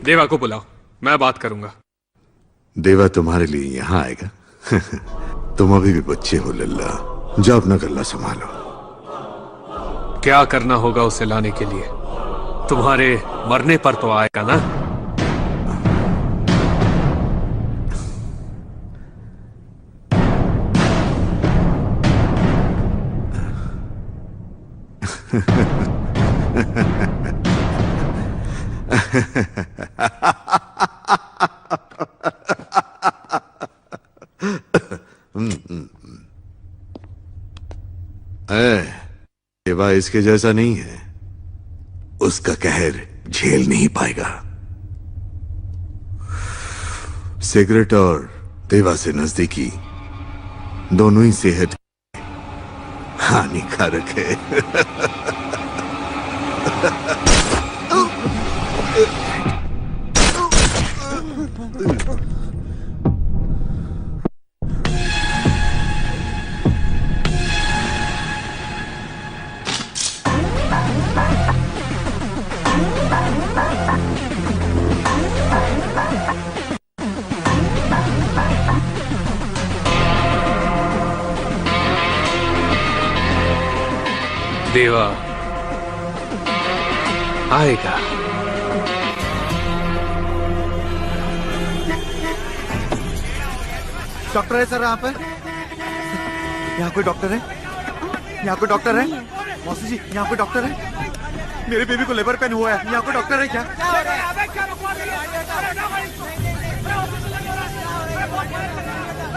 देवा को बुलाओ, मैं बात करूंगा। देवा तुम्हारे लिए यहाँ आएगा। तुम अभी भी बच्चे हो लल्ला, जाओ अपना गल्ला संभालो। क्या करना होगा उसे लाने के लिए? तुम्हारे मरने पर तो आएगा ना? देवा इसके जैसा नहीं है, उसका कहर झेल नहीं पाएगा। सिगरेट और देवा से नजदीकी दोनों ही सेहत हानिकारक है। देवा आएगा। डॉक्टर है सर यहाँ पे? यहाँ कोई डॉक्टर है? यहाँ कोई डॉक्टर है? मौसी जी, यहाँ कोई डॉक्टर है? मेरे बेबी को लेबर पेन हुआ है, यहाँ कोई डॉक्टर है क्या?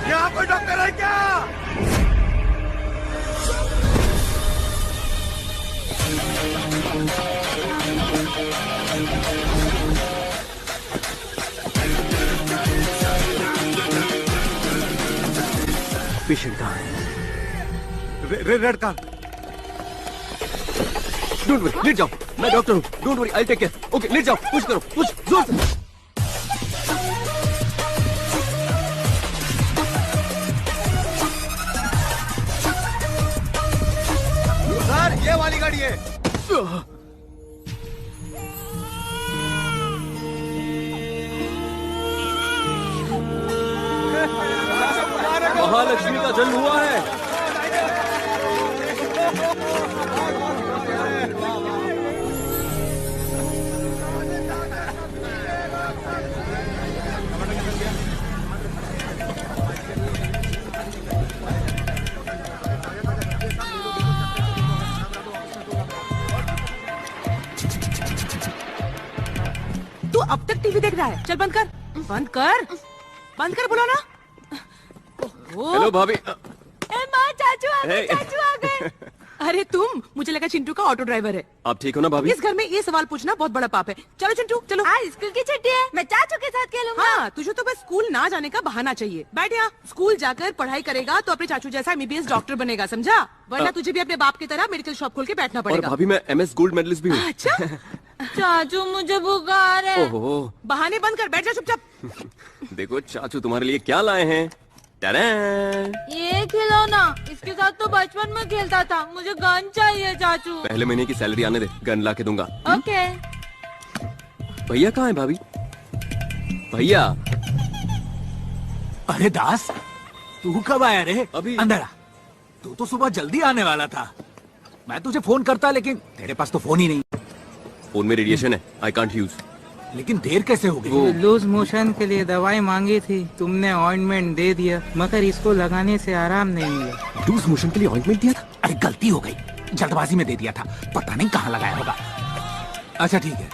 यहाँ कोई डॉक्टर है क्या? पेशेंट कहाँ है? Red car. Don't worry, let जाओ, मैं डॉक्टर हूँ। Don't worry, I take care. Okay, let जाओ, पुश करो, पुश जोर से। सर, ये वाली गाड़ी है। महालक्ष्मी का जन्म हुआ है। तू अब तक टीवी देख रहा है? चल बंद कर, बंद कर, बंद कर, बोलो ना। हेलो भाभी। माँ, चाचू आ गए, चाचू आ गए। अरे तुम, मुझे लगा चिंटू का ऑटो ड्राइवर है। आप ठीक हो ना भाभी? इस घर में ये सवाल पूछना बहुत बड़ा पाप है। चलो चिंटू, चलो। आज स्कूल की छुट्टी है, मैं चाचू के साथ खेलूंगा। हाँ, तुझे तो बस स्कूल ना जाने का बहाना चाहिए। बैठ यहाँ, स्कूल जाकर पढ़ाई करेगा तो अपने चाचू जैसा MBBS डॉक्टर बनेगा, समझा? वरना तुझे भी अपने बाप की तरह मेडिकल शॉप खोल के बैठना और पड़ेगा। भाभी, मैं MS गोल्ड मेडलिस्ट भी हूँ। अच्छा। चाचू मुझे बुखार है। ओहो। बहाने बंद कर, बैठ जा चुपचाप। देखो चाचू तुम्हारे लिए क्या लाए हैं। ये खिलौना, इसके साथ तो बचपन में खेलता था। मुझे गन चाहिए चाचू। पहले महीने की सैलरी आने दे, गन ला के दूंगा। ओके। भैया कहाँ है भाभी? भैया। अरे दास, तू कब आया रे? अभी। अंदर आ। तू तो सुबह जल्दी आने वाला था। मैं तुझे फोन करता, लेकिन तेरे पास तो फोन ही नहीं। फोन में रेडिएशन है, आई कांट यूज। लेकिन देर कैसे हो गई? लूज मोशन के लिए दवाई मांगी थी, तुमने ऑइंटमेंट दे दिया, मगर इसको लगाने से आराम नहीं मिला। लूज मोशन के लिए ऑइंटमेंट दिया था? अरे गलती हो गई, जल्दबाजी में दे दिया था, पता नहीं कहाँ लगाया होगा। अच्छा ठीक है,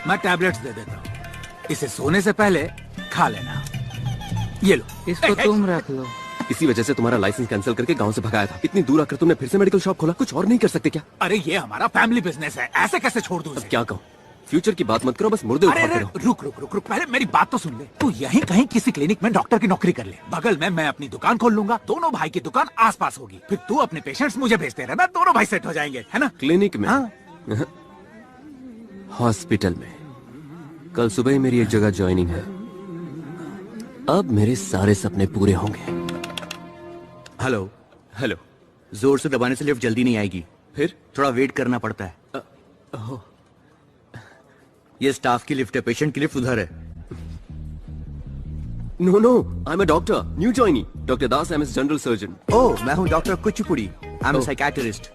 मैं टैबलेट्स दे देता हूँ, इसे सोने से पहले खा लेना। ये लो, इसको तुम रख लो। इसी वजह से तुम्हारा लाइसेंस कैंसिल करके गांव से भगाया था। इतनी दूर आकर तुमने फिर से मेडिकल शॉप खोला, कुछ और नहीं कर सकते क्या? अरे ये हमारा फैमिली बिजनेस है, ऐसे कैसे छोड़ दूं? अब क्या कहूँ, फ्यूचर की बात मत करो, बस मुर्दे उठाते रहो। रुक रुक रुक रुक, पहले मेरी बात तो सुन ले। तू यहीं कहीं किसी क्लिनिक में डॉक्टर की नौकरी कर ले, बगल में मैं अपनी दुकान खोल लूंगा, दोनों भाई की दुकान आसपास होगी, फिर तू अपने पेशेंट्स मुझे भेजते रहना, दोनों भाई सेट हो जाएंगे, है ना? क्लिनिक में? हाँ। हॉस्पिटल में। कल सुबह ही मेरी एक जगह ज्वाइनिंग है, अब मेरे सारे सपने पूरे होंगे। हेलो। हेलो। जोर से दबाने से लिफ्ट जल्दी नहीं आएगी, फिर थोड़ा वेट करना पड़ता है। ये स्टाफ की लिफ्ट है, पेशेंट की लिफ्ट उधर है। No no, I am a doctor, new joinee, doctor Das, I am general surgeon. Oh, मैं हूँ doctor Kuchipudi, I am psychiatrist.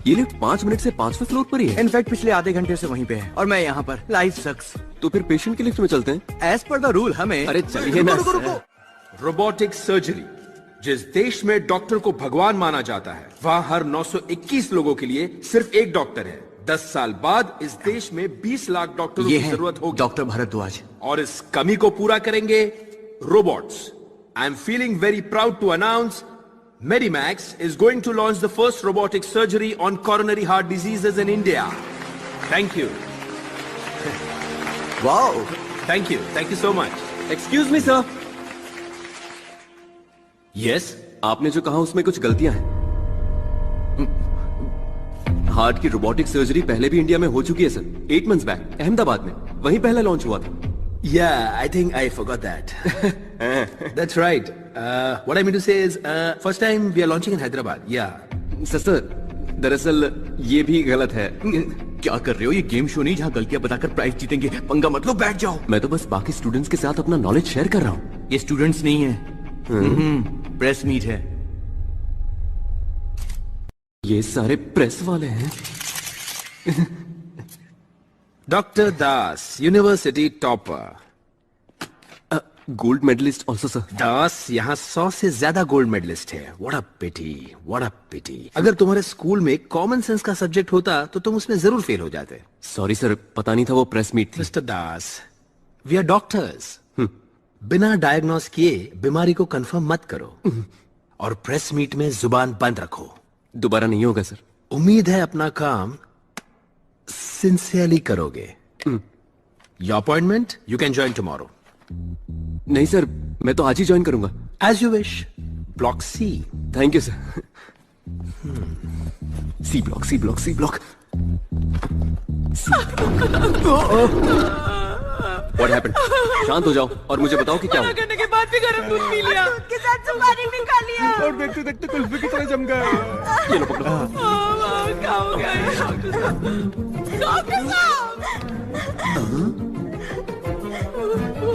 ये लिफ्ट 5 मिनट से 5वें फ्लोर पर ही है। इनफैक्ट पिछले आधे घंटे से वहीं पे है और मैं यहाँ पर। लाइफ सक्स। तो फिर पेशेंट की लिफ्ट में चलते हैं। एज पर द रूल हमें। अरे चलिए ना। रोबोटिक सर्जरी, जिस देश में डॉक्टर को भगवान माना जाता है, वहां हर 921 लोगों के लिए सिर्फ एक डॉक्टर है। 10 साल बाद इस देश में 20 लाख डॉक्टरों की जरूरत होगी। डॉक्टर भारद्वाज। और इस कमी को पूरा करेंगे robots. I am feeling very proud to announce Medimax is going to launch the first robotic surgery on coronary heart diseases in India. Thank you. Wow. Thank you so much. Excuse me, sir. Yes. आपने जो कहा उसमें कुछ गलतियां हैं। Heart की robotic surgery पहले भी इंडिया में हो चुकी है सर, 8 months बैक अहमदाबाद में, वहीं पहला लॉन्च हुआ था। Yeah, I think I forgot that. That's right. What I mean to say is, first time we are launching in Hyderabad. Yeah. Sir, दरअसल ये भी गलत है। क्या कर रहे हो? ये गेम शो नहीं जहाँ गलतियां बताकर प्राइज जीतेंगे। पंगा मत लो, बैठ जाओ। मैं तो बस बाकी स्टूडेंट्स के साथ अपना नॉलेज शेयर कर रहा हूँ। ये स्टूडेंट्स नहीं है, प्रेस मीट है। ये सारे प्रेस वाले हैं। Dr. Das, University topper. Gold medalist also sir. Das यहाँ 100 से ज्यादा गोल्ड मेडलिस्ट है। What a pity, what a pity. अगर तुम्हारे स्कूल में कॉमन सेंस का सब्जेक्ट होता तो तुम उसमें जरूर फेल हो जाते। सॉरी सर, पता नहीं था वो प्रेस मीट थी। Mister Das, we are doctors. बिना डायग्नोस किए बीमारी को कंफर्म मत करो और प्रेस मीट में जुबान बंद रखो। दोबारा नहीं होगा सर। उम्मीद है अपना काम सिंसियरली करोगे। Your appointment you can join tomorrow. नहीं सर, मैं तो आज ही ज्वाइन करूंगा। As you wish. Block C. Thank you sir. C block, C block, C block. What happened? शांत हो जाओ और मुझे बताओ कि क्या हुआ। करने के बाद भी गरम दूध पी लिया, दूध के साथ सुपारी भी खा लिया और देखते देखते कुल्फी की तरह जम गया। ये लो पकड़ो। क्या हो गया ये डॉक्टर साहब? डॉक्टर साहब!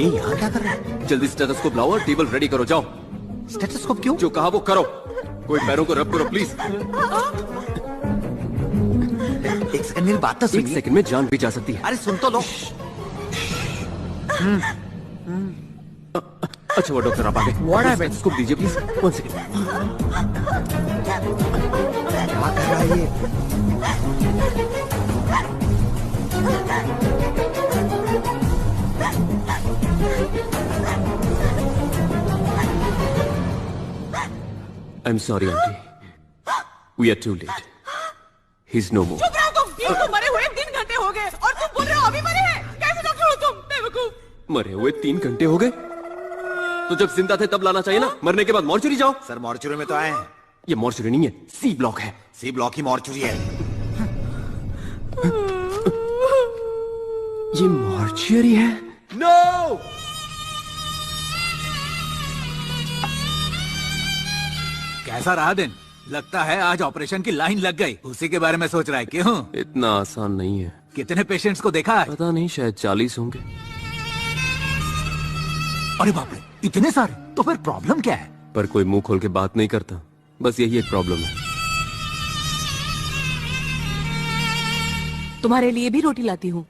ये यहाँ क्या कर रहा है? जल्दी स्टेथोस्कोप लाओ और टेबल रेडी करो, जाओ। स्टेथोस्कोप क्यों? जो कहा वो करो। कोई पैरों को रब करो प्लीज। एक सेकंड मेरी बात तो एक सुनिए। सेकंड में जान भी जा सकती है। अरे सुन तो लो। अच्छा वो डॉक्टर आप आ गए। What happened? स्टेथोस्कोप दीजिए प्लीज। 1 सेकंड। क्या कर रहा है ये? I am sorry aunty, we are too late. He is no more. चुप रहो तुम, ये तो मरे हुए 3 घंटे हो गए और तुम बोल रहे हो अभी मरे हैं। कैसे डॉक्टर हो तुम, बेवकूफ। मरे हुए 3 घंटे हो गए तो जब जिंदा थे तब लाना चाहिए ना। मरने के बाद मॉर्चुरी जाओ। सर मॉर्चुरी में तो आए हैं। ये मॉर्चुरी नहीं है, सी ब्लॉक है। सी ब्लॉक ही मॉर्चुरी है। ये मॉर्चुरी है। नो! कैसा रहा दिन? लगता है आज ऑपरेशन की लाइन लग गई। उसी के बारे में सोच रहा है। क्यों? इतना आसान नहीं है। कितने पेशेंट्स को देखा है? पता नहीं, शायद 40 होंगे। अरे बाप रे, इतने सारे? तो फिर प्रॉब्लम क्या है? पर कोई मुंह खोल के बात नहीं करता, बस यही एक प्रॉब्लम है। तुम्हारे लिए भी रोटी लाती हूँ।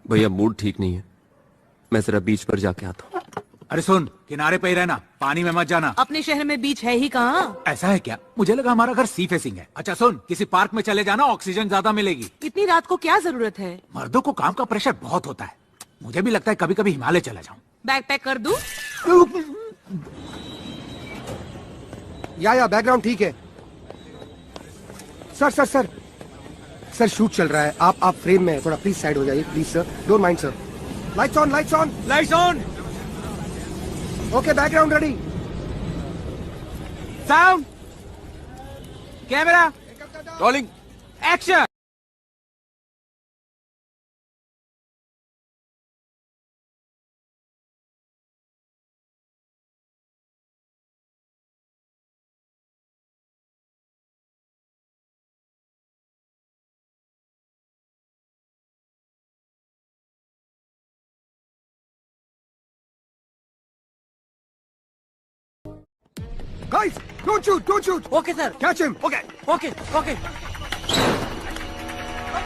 भैया मूड ठीक नहीं है, मैं जरा बीच पर जाके आता हूँ। अरे सुन, किनारे पे ही रहना, पानी में मत जाना। अपने शहर में बीच है ही कहाँ? ऐसा है क्या? मुझे लगा हमारा घर सी फेसिंग है। अच्छा सुन, किसी पार्क में चले जाना, ऑक्सीजन ज्यादा मिलेगी। इतनी रात को क्या जरूरत है? मर्दों को काम का प्रेशर बहुत होता है। मुझे भी लगता है कभी कभी हिमालय चला जाऊं। बैग पैक कर दूं? या बैकग्राउंड ठीक है। Sir sir sir sir shoot चल रहा है। आप फ्रेम में थोड़ा प्लीज साइड हो जाइए please sir. Don't mind sir. Lights on, lights on, lights on. Okay background ready. Sound, camera, rolling, action. Guys, don't shoot, don't shoot. Okay, sir. Catch him. Okay, okay, okay.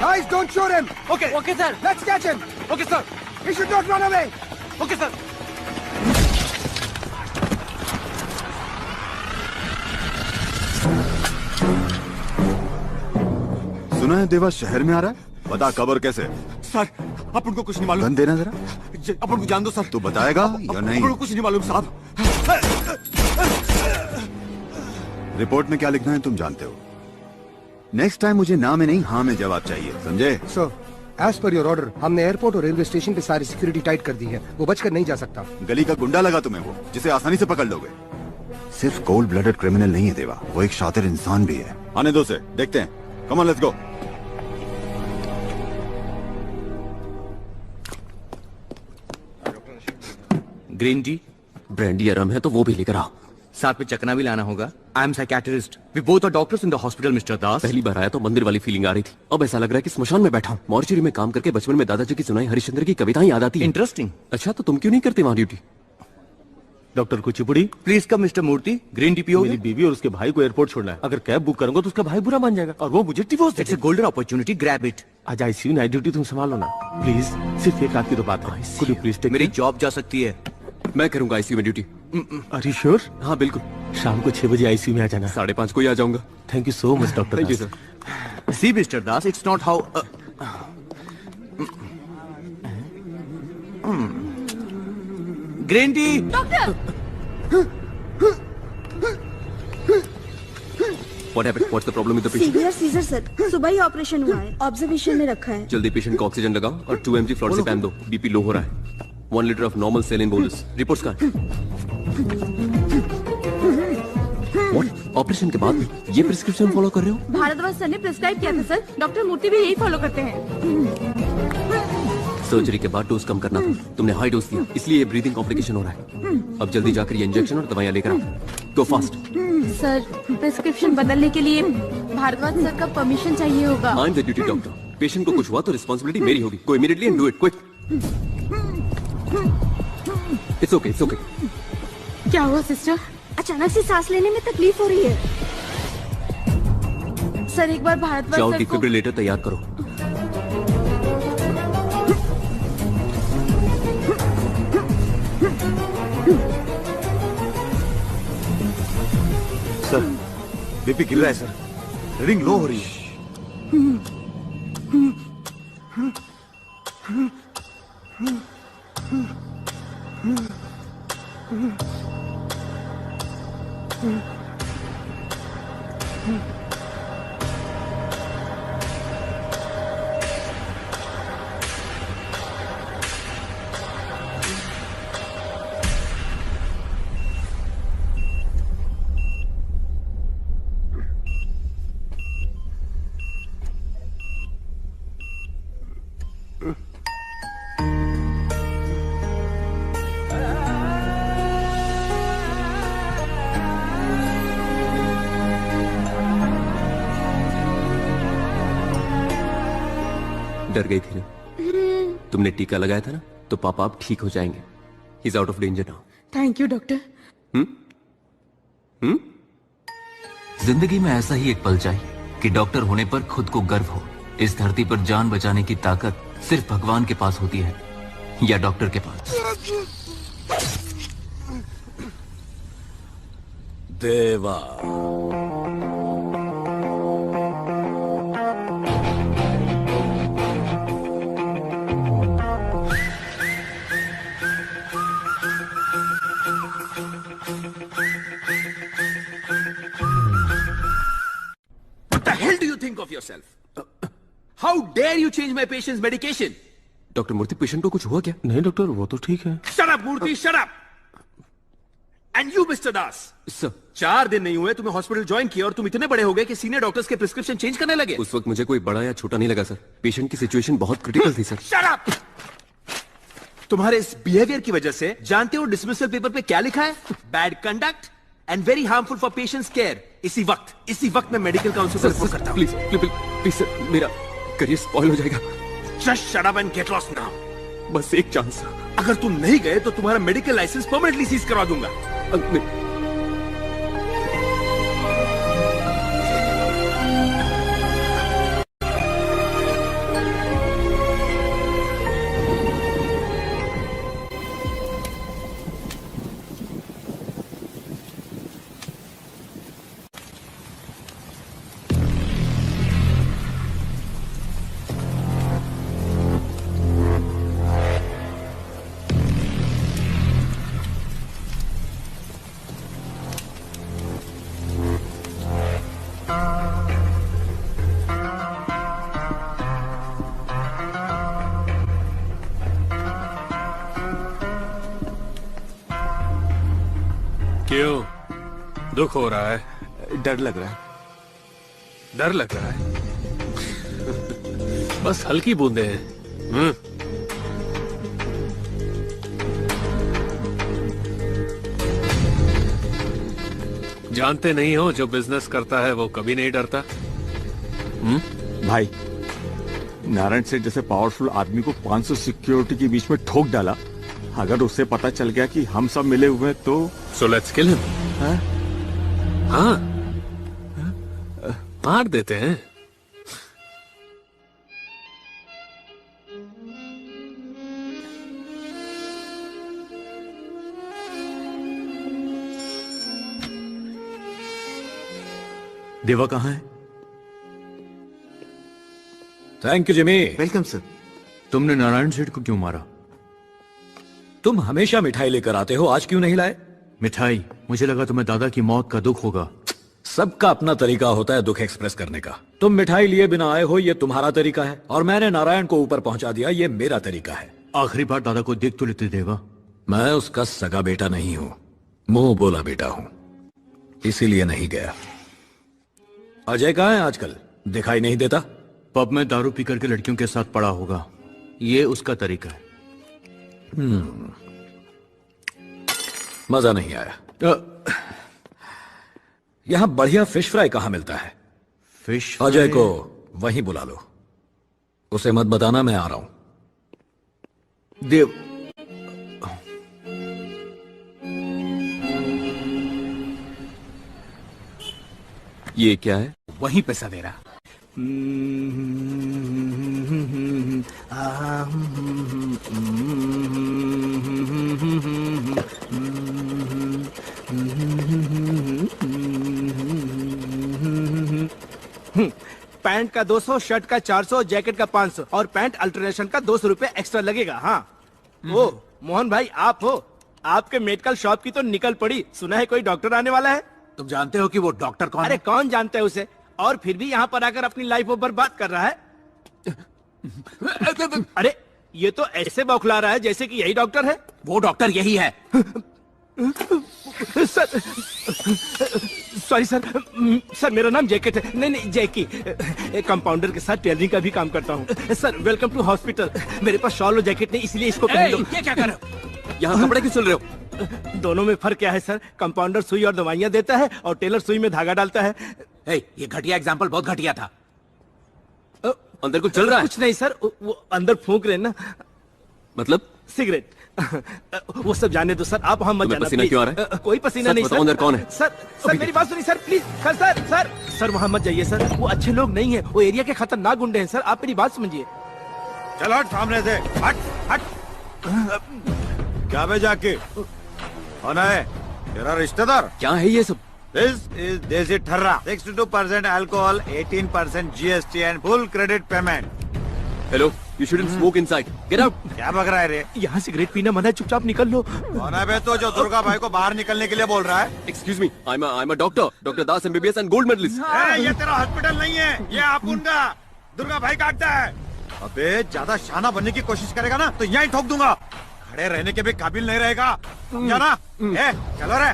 Guys, don't shoot him. Okay, okay, sir. Let's catch him. Okay, sir. He should not run away. Okay, sir. सुना है देवा शहर में आ रहा है? बता कब और कैसे? सर अपन को कुछ नहीं मालूम। गन देना जरा। अपन को जान दो सर। तू बताएगा या नहीं? अपन को कुछ नहीं मालूम साहब। रिपोर्ट में क्या लिखना है तुम जानते हो। नेक्स्ट टाइम मुझे ना में नहीं हाँ में जवाब चाहिए, समझे? Sir, as per your order हमने एयरपोर्ट और रेलवे स्टेशन पे सारी सिक्योरिटी टाइट कर दी है। वो बचकर नहीं जा सकता। गली का गुंडा लगा तुम्हें वो, जिसे आसानी से पकड़ लोगे। सिर्फ कोल्ड ब्लडेड क्रिमिनल नहीं है देवा, वो एक शातिर इंसान भी है। आने दो से, देखते हैं। Come on, let's go. Green tea, brandy आराम है तो वो भी लेकर आओ। साथ में चकना भी लाना होगा। I am psychiatrist, we both are doctors in the hospital mister Das. पहली बार आया तो मंदिर वाली फीलिंग आ रही थी। अब ऐसा लग रहा है कि स्मशान में बैठा हूँ। मॉर्चरी में काम करके बचपन में दादाजी की सुनाई हरिश्चंद्र की कविताएं याद आती हैं। इंटरेस्टिंग। अच्छा, तो तुम क्यों नहीं करते वहाँ duty? Doctor Kuchipudi, please come mister Murthy. Green tea पियोगे? मेरी बीवी और उसके भाई को एयरपोर्ट छोड़ना है। अगर कैब बुक करूंगा तो उसका भाई बुरा मान जाएगा और वो मुझे divorce it's a golden opportunity, grab it. आज आईसीयू नाइट ड्यूटी तुम संभालो ना प्लीज। सिर्फ एक रात की तो बात है। कुड यू प्लीज टेक मेरी जॉब जा सकती है। मैं करूंगा आईसीयू में ड्यूटी। Are you sure? हाँ बिल्कुल। शाम को 6 बजे आईसीयू में आ जाना। 5:30 को ही आ जाऊंगा। Thank you so much doctor. Thank you sir. See mister Das, it's not how green tea. Doctor, What happened? What's the problem with the patient? Severe seizure sir, सुबह ही ऑपरेशन हुआ है, ऑब्जर्वेशन में रखा है। जल्दी पेशेंट को ऑक्सीजन लगाओ और 2 mg फ्लोरेसेपैम दो। बीपी लो हो रहा है। 1 litre of normal saline bolus. Reports का ऑपरेशन के बाद ये प्रिस्क्रिप्शन फॉलो कर रहे हो? भारद्वाज सर ने प्रिस्क्राइब किया था सर। डॉक्टर मूर्ति भी यही फॉलो करते हैं। सर्जरी के बाद डोज कम करना था, तुमने हाई डोज दिया, इसलिए ये ब्रीदिंग कॉम्प्लिकेशन हो रहा है। अब जल्दी जाकर ये इंजेक्शन और दवाइयां लेकर आओ। गो फास्ट। सर, प्रिस्क्रिप्शन बदलने के लिए भारद्वाज सर का परमिशन चाहिए होगा। I am the duty doctor. Patient को कुछ हुआ तो रिस्पांसिबिलिटी मेरी होगी। Go immediately and do it quick. It's okay, it's okay. क्या हुआ सिस्टर? अचानक से सांस लेने में तकलीफ हो रही है। सर, एक बार भारद्वाज जाओ सर को डिफिब्रिलेटर तैयार करो। सर, बीपी गिर रहा है सर। रीडिंग लो हो रही है। डर गई थी ना? तुमने टीका लगाया था ना, तो पापा अब ठीक हो जाएंगे। He is out of danger now. Thank you doctor. जिंदगी में ऐसा ही एक पल चाहिए कि डॉक्टर होने पर खुद को गर्व हो। इस धरती पर जान बचाने की ताकत सिर्फ भगवान के पास होती है या डॉक्टर के पास। देवा, Think of yourself. How dare you change my patient's medication? Doctor Murthy, patient को कुछ हुआ क्या? नहीं डॉक्टर, वो तो ठीक है। Shut up, Murthy, shut up. And you, Mr. Das. Sir. 4 दिन नहीं हुए तुम्हें हॉस्पिटल ज्वाइन किया और तुम इतने बड़े हो गए कि सीनियर डॉक्टर्स के प्रिस्क्रिप्शन चेंज करने लगे। उस वक्त मुझे कोई बड़ा या छोटा नहीं लगा सर। पेशेंट की सिचुएशन बहुत क्रिटिकल थी सर। Shut up. तुम्हारे इस बिहेवियर की वजह से जानते हो डिसमिसल पेपर पे क्या लिखा है? Bad conduct and very harmful for patients care. इसी वक्त मैं मेडिकल काउंसिल को रिपोर्ट करता हूं। प्लीज सर, मेरा करियर स्पॉइल हो जाएगा। Just shut up and get lost now. बस एक चांस। अगर तुम नहीं गए तो तुम्हारा मेडिकल लाइसेंस परमानेंटली सीज करवा दूंगा। क्यों दुख हो रहा है? डर लग रहा है। डर लग रहा है? बस हल्की बूंदे हैं। जानते नहीं हो जो बिजनेस करता है वो कभी नहीं डरता। भाई, नारायण सेठ जैसे पावरफुल आदमी को 500 सिक्योरिटी के बीच में ठोक डाला। अगर उससे पता चल गया कि हम सब मिले हुए हैं तो सो लेट्स किल हिम। हाँ, मार देते हैं। देवा कहाँ है? Thank you Jimmy. Welcome sir. तुमने नारायण सेठ को क्यों मारा? तुम हमेशा मिठाई लेकर आते हो, आज क्यों नहीं लाए? मिठाई? मुझे लगा तुम्हें दादा की मौत का दुख होगा। सबका अपना तरीका होता है दुख एक्सप्रेस करने का। तुम मिठाई लिए बिना आए हो, ये तुम्हारा तरीका है, और मैंने नारायण को ऊपर पहुंचा दिया, ये मेरा तरीका है। आखिरी बार दादा को देख तो लेते देवा। मैं उसका सगा बेटा नहीं हूं, मुंह बोला बेटा हूं, इसीलिए नहीं गया। अजय कहाँ है आजकल? दिखाई नहीं देता। पब में दारू पी करके लड़कियों के साथ पड़ा होगा, ये उसका तरीका है। मजा नहीं आया। यहां बढ़िया फिश फ्राई कहां मिलता है? फिश अजय को वहीं बुला लो, उसे मत बताना मैं आ रहा हूं। देव, ये क्या है? वहीं पे सवेरा। पैंट का 200, शर्ट का 400, जैकेट का 500 और पैंट अल्टरनेशन का 200 रुपए एक्स्ट्रा लगेगा। हाँ, वो मोहन भाई आप हो? आपके मेडिकल शॉप की तो निकल पड़ी, सुना है कोई डॉक्टर आने वाला है। तुम जानते हो कि वो डॉक्टर कौन अरे है? कौन जानता है उसे, और फिर भी यहाँ पर आकर अपनी लाइफ बर्बाद कर रहा है। अरे ये तो ऐसे बौखला रहा है जैसे कि यही डॉक्टर है। वो डॉक्टर यही है। सर, सॉरी सर, सर मेरा नाम जैकेट है। नहीं जैकी। कंपाउंडर के साथ टेलरिंग का भी काम करता हूँ। Sir welcome to hospital. मेरे पास शॉल और जैकेट नहीं, इसलिए इसको पहन लो। ये क्या कर रहे हो? यहाँ कपड़े क्यों सिल रहे हो? दोनों में फर्क क्या है सर? कंपाउंडर सुई और दवाइयाँ देता है और टेलर सुई में धागा डालता है। ये घटिया एग्जाम्पल बहुत घटिया था। अंदर कुछ चल रहा है? कुछ नहीं सर, वो अंदर फूंक रहे ना। मतलब? सिगरेट। वो सब जाने दो सर, आप हम मत जाना। पसीना क्यों आ रहा है? कोई पसीना नहीं सर। अंदर कौन है? सर मेरी बात सुनिए सर, प्लीज। सर वहाँ मत जाइए सर, वो अच्छे लोग नहीं है, वो एरिया के खतरनाक गुंडे हैं सर, आप मेरी बात समझिए। चलो हट सामने से, हट। क्या भेजा के? कौन है? तेरा रिश्तेदार? क्या है ये सब? This is देसी ठर्रा। 62% alcohol, 18% GST and full credit payment. Hello, you shouldn't smoke inside. Get out. क्या बक रहा है रे? यहाँ सिगरेट पीना मना है, चुपचाप निकल लो। कौन है बे तो जो दुर्गा भाई को बाहर निकलने के लिए बोल रहा है? Excuse me, I'm a doctor, Dr. Das MBBS and gold medalist. ये तेरा हॉस्पिटल नहीं है, ये आपुन का दुर्गा भाई काटता है। अबे ज्यादा शाना बनने की कोशिश करेगा ना तो यहीं ठोक दूंगा। खड़े रहने के भी काबिल नहीं रहेगा, समझा ना? चलो रे।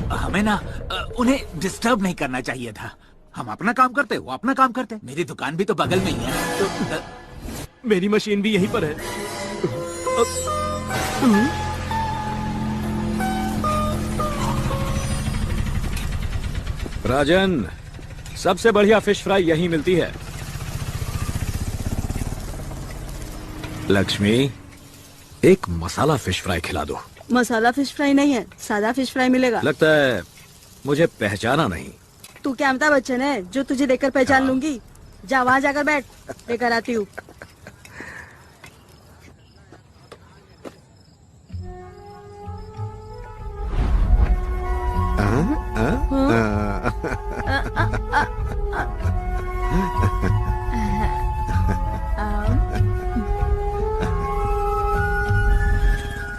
हमें ना उन्हें डिस्टर्ब नहीं करना चाहिए था। हम अपना काम करते, वो अपना काम करते। मेरी दुकान भी तो बगल में ही है। तो, मेरी मशीन भी यहीं पर है। राजन, सबसे बढ़िया फिश फ्राई यहीं मिलती है। लक्ष्मी, एक मसाला फिश फ्राई खिला दो। मसाला फिश फ्राई नहीं है, सादा फिश फ्राई मिलेगा। लगता है मुझे पहचाना नहीं। तू क्या अमिताभ बच्चन है जो तुझे देखकर पहचान लूंगी? जा वहाँ जाकर बैठ, लेकर आती हूँ।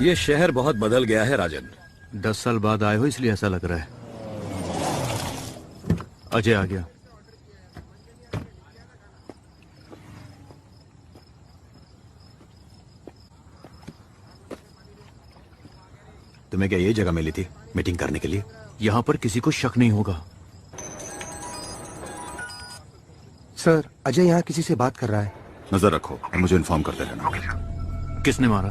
ये शहर बहुत बदल गया है राजन। 10 साल बाद आए हो इसलिए ऐसा लग रहा है। अजय आ गया। तुम्हें क्या ये जगह मिली थी मीटिंग करने के लिए? यहाँ पर किसी को शक नहीं होगा। सर, अजय यहाँ किसी से बात कर रहा है। नजर रखो और मुझे इन्फॉर्म करते रहना। किसने मारा?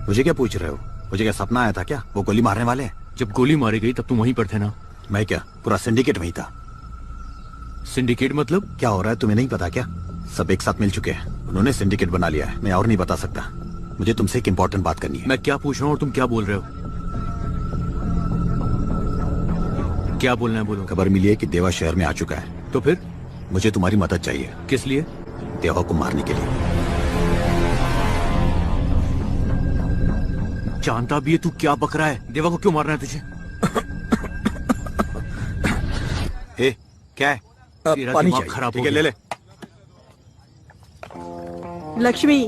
मुझे क्या पूछ रहे हो? मुझे क्या सपना आया था क्या? वो गोली मारने वाले हैं। जब गोली मारी गई तब तुम वहीं पर थे ना? मैं क्या, पूरा सिंडिकेट वहीं था। सिंडिकेट मतलब? क्या हो रहा है तुम्हें नहीं पता क्या? सब एक साथ मिल चुके हैं, उन्होंने सिंडिकेट बना लिया है। मैं और नहीं बता सकता। मुझे तुमसे एक इम्पोर्टेंट बात करनी है। मैं क्या पूछ रहा हूँ और तुम क्या बोल रहे हो? क्या बोलना है बोलो। खबर मिली है कि देवा शहर में आ चुका है। तो फिर? मुझे तुम्हारी मदद चाहिए। किस लिए? देवा को मारने के लिए। जानता भी है तू क्या बक रहा है। देवा को क्यों मारना है तुझे? क्या है? पानी चाहिए। खराब हो गया। ले ले। लक्ष्मी,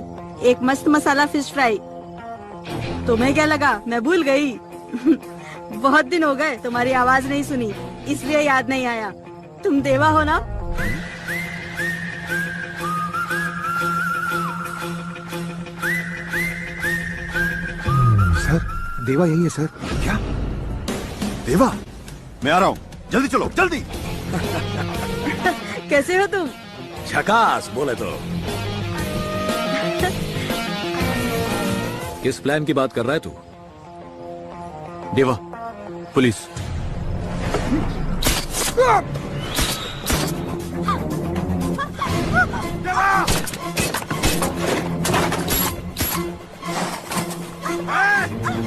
एक मस्त मसाला फिश फ्राई। तुम्हें क्या लगा मैं भूल गई? बहुत दिन हो गए तुम्हारी आवाज नहीं सुनी, इसलिए याद नहीं आया। तुम देवा हो ना? सर, देवा यही है सर। क्या? देवा? मैं आ रहा हूँ, जल्दी चलो, जल्दी। कैसे हो तुम? झकास बोले तो। किस प्लान की बात कर रहा है तू? देवा, पुलिस।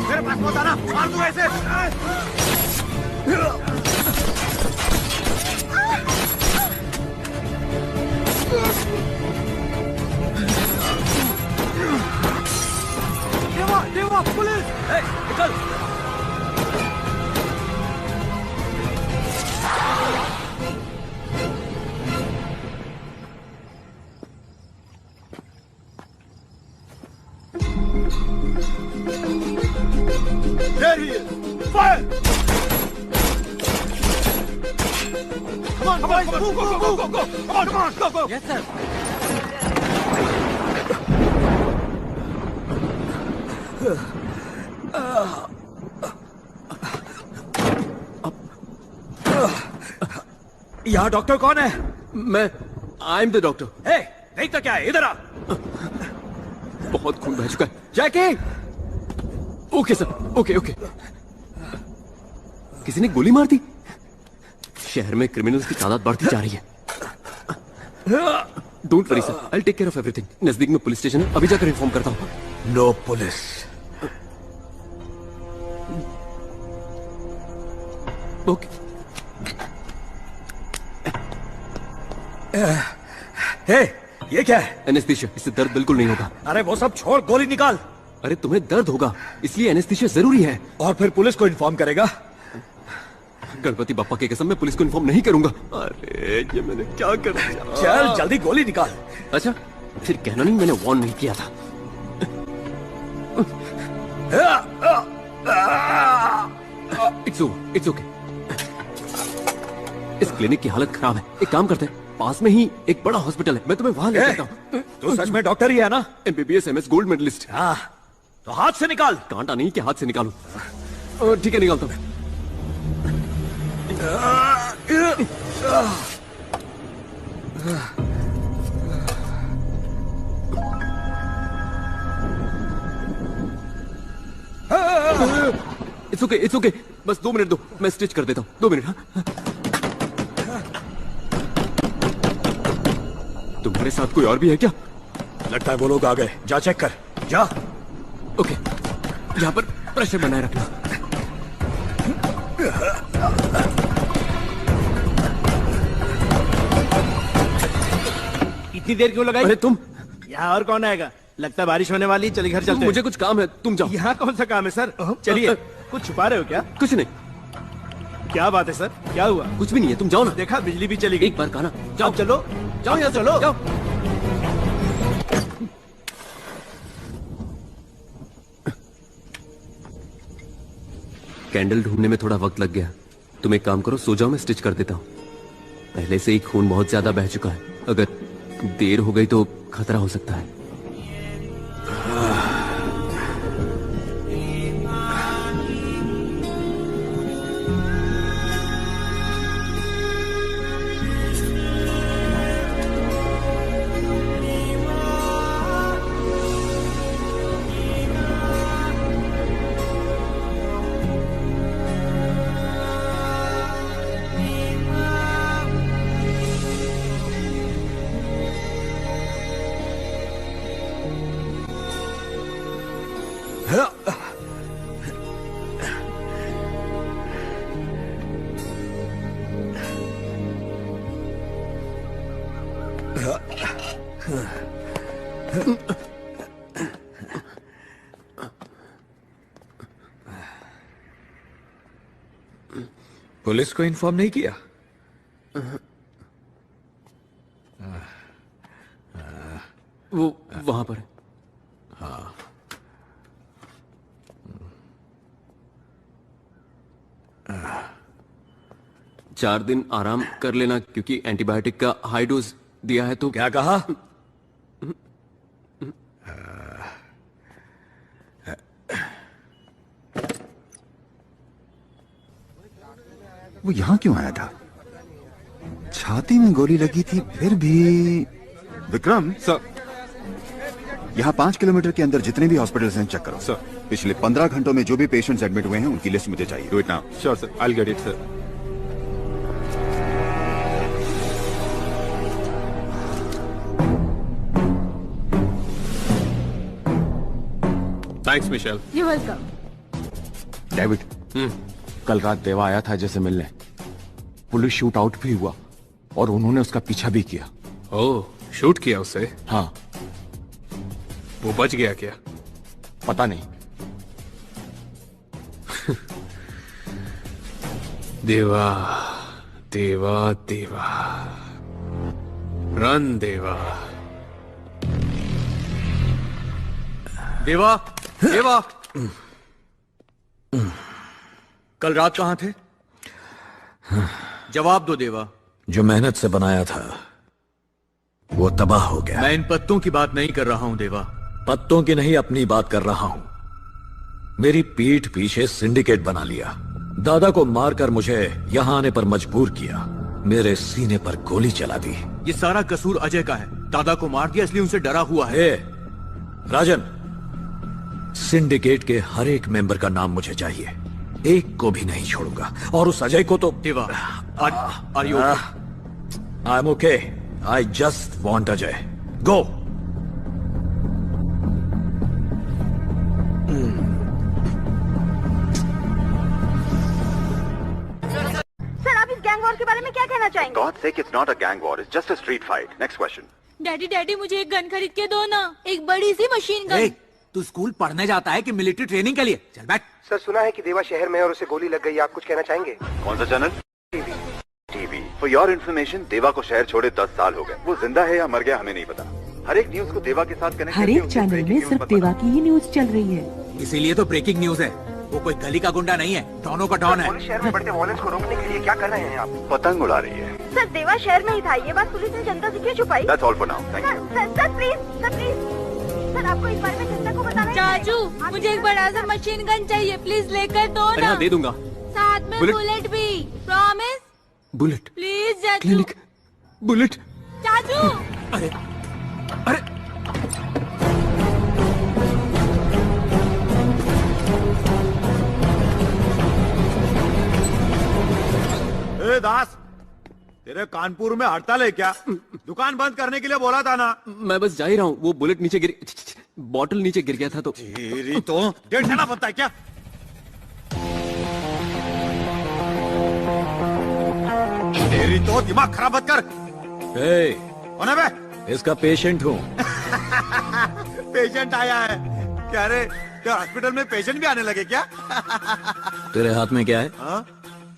मेरे पास मत आना, मार दूंगा ऐसे। देवा, देवा, पुलिस! निकल! There he is! Fire! Come on, boys! Move, go, go, go, go! Come on, come on, go, go! Yes, sir. यहाँ डॉक्टर कौन है? मैं आई एम द डॉक्टर। नहीं तो क्या है, इधर आ। बहुत खून बह चुका है। Jackie! Okay sir, okay okay. किसी ने गोली मार दी? शहर में क्रिमिनल्स की तादाद बढ़ती जा रही है। Don't worry sir, I take care of everything. नजदीक में पुलिस स्टेशन है, अभी जाकर इन्फॉर्म करता हूँ। No police. ओके। ये क्या है? एनेस्थीसिया, इससे दर्द बिल्कुल नहीं होगा। अरे वो सब छोड़, गोली निकाल। अरे तुम्हें दर्द होगा, इसलिए एनेस्थीसिया जरूरी है। और फिर पुलिस को इन्फॉर्म करेगा? गणपति बप्पा की कसम, मैं पुलिस को इन्फॉर्म नहीं करूंगा। अरे ये मैंने क्या कर दिया? चल जल्दी गोली निकाल। अच्छा, फिर कहना नहीं मैंने वार्न नहीं किया था। It's okay. इस क्लिनिक की हालत खराब है। एक काम करते हैं, पास में ही एक बड़ा हॉस्पिटल है, मैं तुम्हें वहां ले जाता हूँ। तू सच में डॉक्टर ही है ना? MBBS MS gold medallist. तो हाथ से निकाल। कांटा नहीं कि हाथ से निकालू। ठीक है, निकालता हूँ। It's okay. बस 2 मिनट दो, मैं स्टिच कर देता हूँ। 2 मिनट। हाँ? तुम्हारे साथ कोई और भी है क्या? लगता है वो लोग आ गए। जा चेक कर, जा। ओके, यहाँ पर प्रेशर बनाए रखना। इतनी देर क्यों लगाई? अरे तुम यहाँ और कौन आएगा? लगता है बारिश होने वाली। चलिए घर चलते हैं। मुझे कुछ काम है, तुम जाओ। यहाँ कौन सा काम है सर? चलिए। कुछ छुपा रहे हो क्या? कुछ नहीं। क्या बात है सर, क्या हुआ? कुछ भी नहीं है, तुम जाओ ना। देखा, बिजली भी चली गई। एक बार कहा ना, जाओ। चलो जाओ, यहाँ चलो जाओ। कैंडल ढूंढने में थोड़ा वक्त लग गया। तुम एक काम करो, सो जाओ, मैं स्टिच कर देता हूँ। पहले से ही खून बहुत ज्यादा बह चुका है, अगर देर हो गई तो खतरा हो सकता है। पुलिस को इन्फॉर्म नहीं किया? वो वहां पर है। हाँ। चार दिन आराम कर लेना, क्योंकि एंटीबायोटिक का हाई डोज दिया है। तो क्या कहा? वो यहाँ क्यों आया था? छाती में गोली लगी थी, फिर भी। विक्रम सर, यहाँ 5 किलोमीटर के अंदर जितने भी हॉस्पिटल्स हैं चेक करो। सर, पिछले 15 घंटों में जो भी पेशेंट्स एडमिट हुए हैं उनकी लिस्ट मुझे चाहिए। Do it now. Sure sir, I will get it sir. Thanks Michelle. You welcome. David, कल रात देवा आया था जैसे मिलने। पुलिस शूट आउट भी हुआ और उन्होंने उसका पीछा भी किया। ओह, शूट किया उसे? हाँ। वो बच गया क्या? पता नहीं। देवा देवा देवा, रन देवा। देवा, देवा, कल रात कहां थे? जवाब दो देवा। जो मेहनत से बनाया था वो तबाह हो गया। मैं इन पत्तों की बात नहीं कर रहा हूं देवा। पत्तों की नहीं, अपनी बात कर रहा हूं। मेरी पीठ पीछे सिंडिकेट बना लिया, दादा को मारकर मुझे यहां आने पर मजबूर किया, मेरे सीने पर गोली चला दी। ये सारा कसूर अजय का है। दादा को मार दिया इसलिए उनसे डरा हुआ है। राजन, सिंडिकेट के हर एक मेंबर का नाम मुझे चाहिए, एक को भी नहीं छोड़ूंगा। और उस अजय को तो। Deva, are you okay? I am okay. I just want Ajay. Go. Sir, आप इस गैंग वॉर के बारे में क्या कहना चाहेंगे? God sake, it's not a gang war. It's just a street fight. Next question. Daddy daddy मुझे एक गन खरीद के दो ना, एक बड़ी सी मशीन गन। तू स्कूल पढ़ने जाता है कि मिलिट्री ट्रेनिंग के लिए? चल बैठ। सर, सुना है कि देवा शहर में और उसे गोली लग गई। आप कुछ कहना चाहेंगे? कौन सा channel? TV. For your information, देवा को शहर छोड़े 10 साल हो गए। वो जिंदा है या मर गया हमें नहीं पता। हर एक न्यूज को देवा के साथ कनेक्ट हर एक चैनल में सिर्फ देवा की ही न्यूज चल रही है। इसीलिए तो ब्रेकिंग न्यूज है। वो कोई गली का गुंडा नहीं है, डॉनों का डॉन है। शहर में बढ़ते वायलेंस को रोकने के लिए क्या कर रहे हैं आप? पतंग उड़ा रही है। सर, देवा शहर में ही था। ये बात पुलिस ने जनता से क्यों छुपाई? That's all for now. Thank you. Sir please, sir please, sir आपको इस बारे में जनता को बताना है। चाचू, मुझे एक बड़ा सा मशीन गन चाहिए, प्लीज लेकर दो ना। दे दूंगा। साथ में बुलेट भी, प्रॉमिस। बुलेट? प्लीज चाचू। Clinic bullet. चाचू। अरे ए दास, तेरे कानपुर में हड़ताल है क्या? दुकान बंद करने के लिए बोला था ना। मैं बस जा ही रहा हूँ। वो बुलेट नीचे गिर, बॉटल नीचे गिर गया था तो। तेरी तो डेढ़ जाना बनता है क्या? तेरी तो दिमाग खराब मत कर। कौन है बे? इसका पेशेंट हूँ। पेशेंट आया है क्या? रे, क्या हॉस्पिटल में पेशेंट भी आने लगे क्या? तेरे हाथ में क्या है?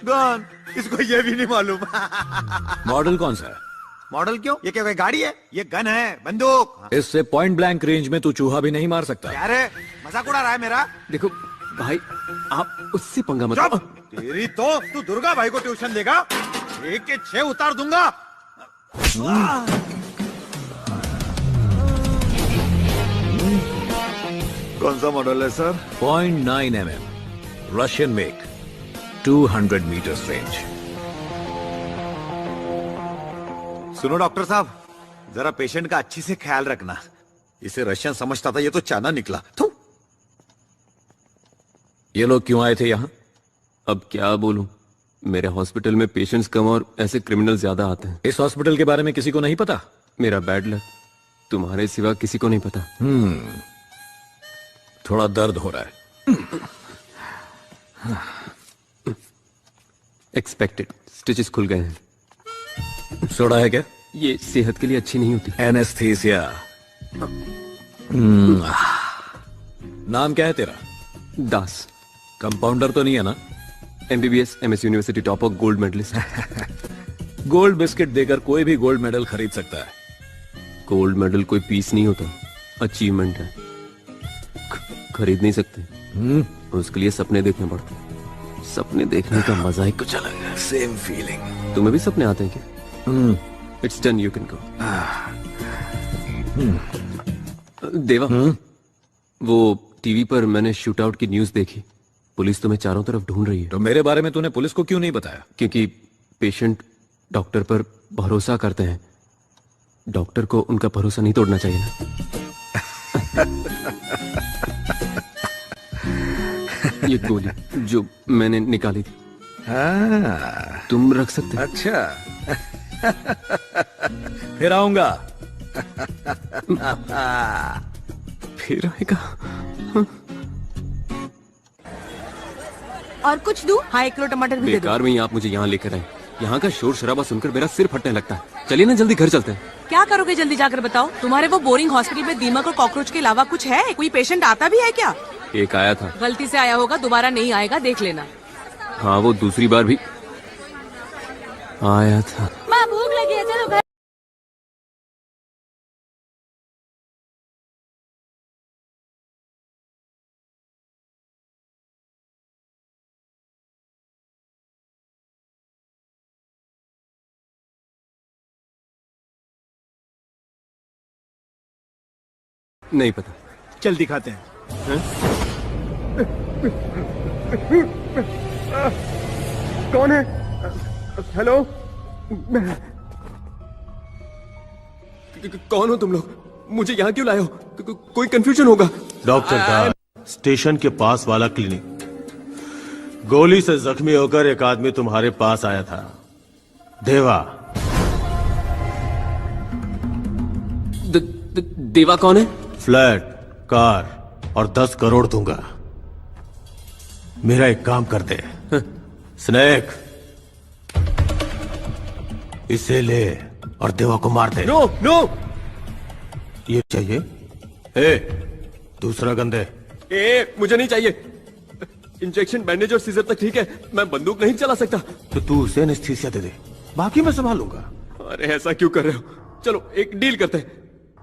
गन। इसको ये भी नहीं मालूम। मॉडल कौन सा है? मॉडल क्यों? ये क्या कोई गाड़ी है? ये गन है, बंदूक। इससे पॉइंट ब्लैंक रेंज में तू चूहा भी नहीं मार सकता। अरे मजाक उड़ा रहा है मेरा? देखो भाई, आप उससे पंगा मत। तेरी तो तू दुर्गा भाई को ट्यूशन देगा? 1 के 6 उतार दूंगा। कौन सा मॉडल है sir? 0.9 mm, Russian make, 200 metres range. सुनो डॉक्टर साहब, जरा पेशेंट का अच्छी से ख्याल रखना। इसे रशियन समझता था, ये तो चाइना निकला। ये लोग क्यों आए थे यहाँ? अब क्या बोलूं, मेरे हॉस्पिटल में पेशेंट्स कम और ऐसे क्रिमिनल ज्यादा आते हैं। इस हॉस्पिटल के बारे में किसी को नहीं पता? मेरा बैड लक, तुम्हारे सिवा किसी को नहीं पता। थोड़ा दर्द हो रहा है। एक्सपेक्टेड, स्टिचेस खुल गए हैं। सोडा है क्या? ये सेहत के लिए अच्छी नहीं होती। एनेस्थीसिया। नाम क्या है तेरा? दास। कंपाउंडर तो नहीं है ना? MBBS MS university topper, gold medallist. Gold biscuit देकर कोई भी गोल्ड मेडल खरीद सकता है। गोल्ड मेडल कोई पीस नहीं होता, अचीवमेंट है। खरीद नहीं सकते, उसके लिए सपने देखने पड़ते। सपने देखने का मजा ही कुछ अलग है। Same feeling. तुम्हें भी सपने आते हैं क्या? It's done, you can go. देवा, वो टीवी पर मैंने शूट आउट की न्यूज देखी। पुलिस तुम्हें चारों तरफ ढूंढ रही है। तो मेरे बारे में तूने पुलिस को क्यों नहीं बताया? क्योंकि पेशेंट डॉक्टर पर भरोसा करते हैं। डॉक्टर को उनका भरोसा नहीं तोड़ना चाहिए ना। ये गोली जो मैंने निकाली थी, तुम रख सकते? अच्छा। फिर आऊंगा। फिर आएगा। और कुछ दूं? हाँ, 1 किलो टमाटर भी दे दो। बेकार में ही आप मुझे यहाँ लेकर आए। यहाँ का शोर शराबा सुनकर मेरा सिर फटने लगता है। चलिए ना, जल्दी घर चलते हैं। क्या करोगे जल्दी जाकर बताओ? तुम्हारे वो बोरिंग हॉस्पिटल में दीमक और कॉकरोच के अलावा कुछ है? कोई पेशेंट आता भी है क्या? एक आया था। गलती से आया होगा, दोबारा नहीं आएगा, देख लेना। हाँ, वो दूसरी बार भी आया था। माँ भूख लगी है, चलो घर। नहीं पता। चल दिखाते हैं। कौन है? हेलो? कौन हो तुम लोग? मुझे यहाँ क्यों लाए हो? कोई कंफ्यूजन होगा। डॉक्टर का स्टेशन के पास वाला क्लिनिक। गोली से जख्मी होकर एक आदमी तुम्हारे पास आया था, देवा। देवा कौन है? फ्लैट, कार और 10 करोड़ दूंगा। मेरा एक काम कर दे। स्नेक, इसे ले और देवा को मार दे। नो नो, ये चाहिए? ए, दूसरा गन दे। ए, मुझे नहीं चाहिए। इंजेक्शन, बैंडेज और सीजर तक ठीक है, मैं बंदूक नहीं चला सकता। तो तू उसे एनेस्थीसिया दे दे, बाकी मैं संभालूंगा। अरे ऐसा क्यों कर रहे हो? चलो एक डील करते हैं,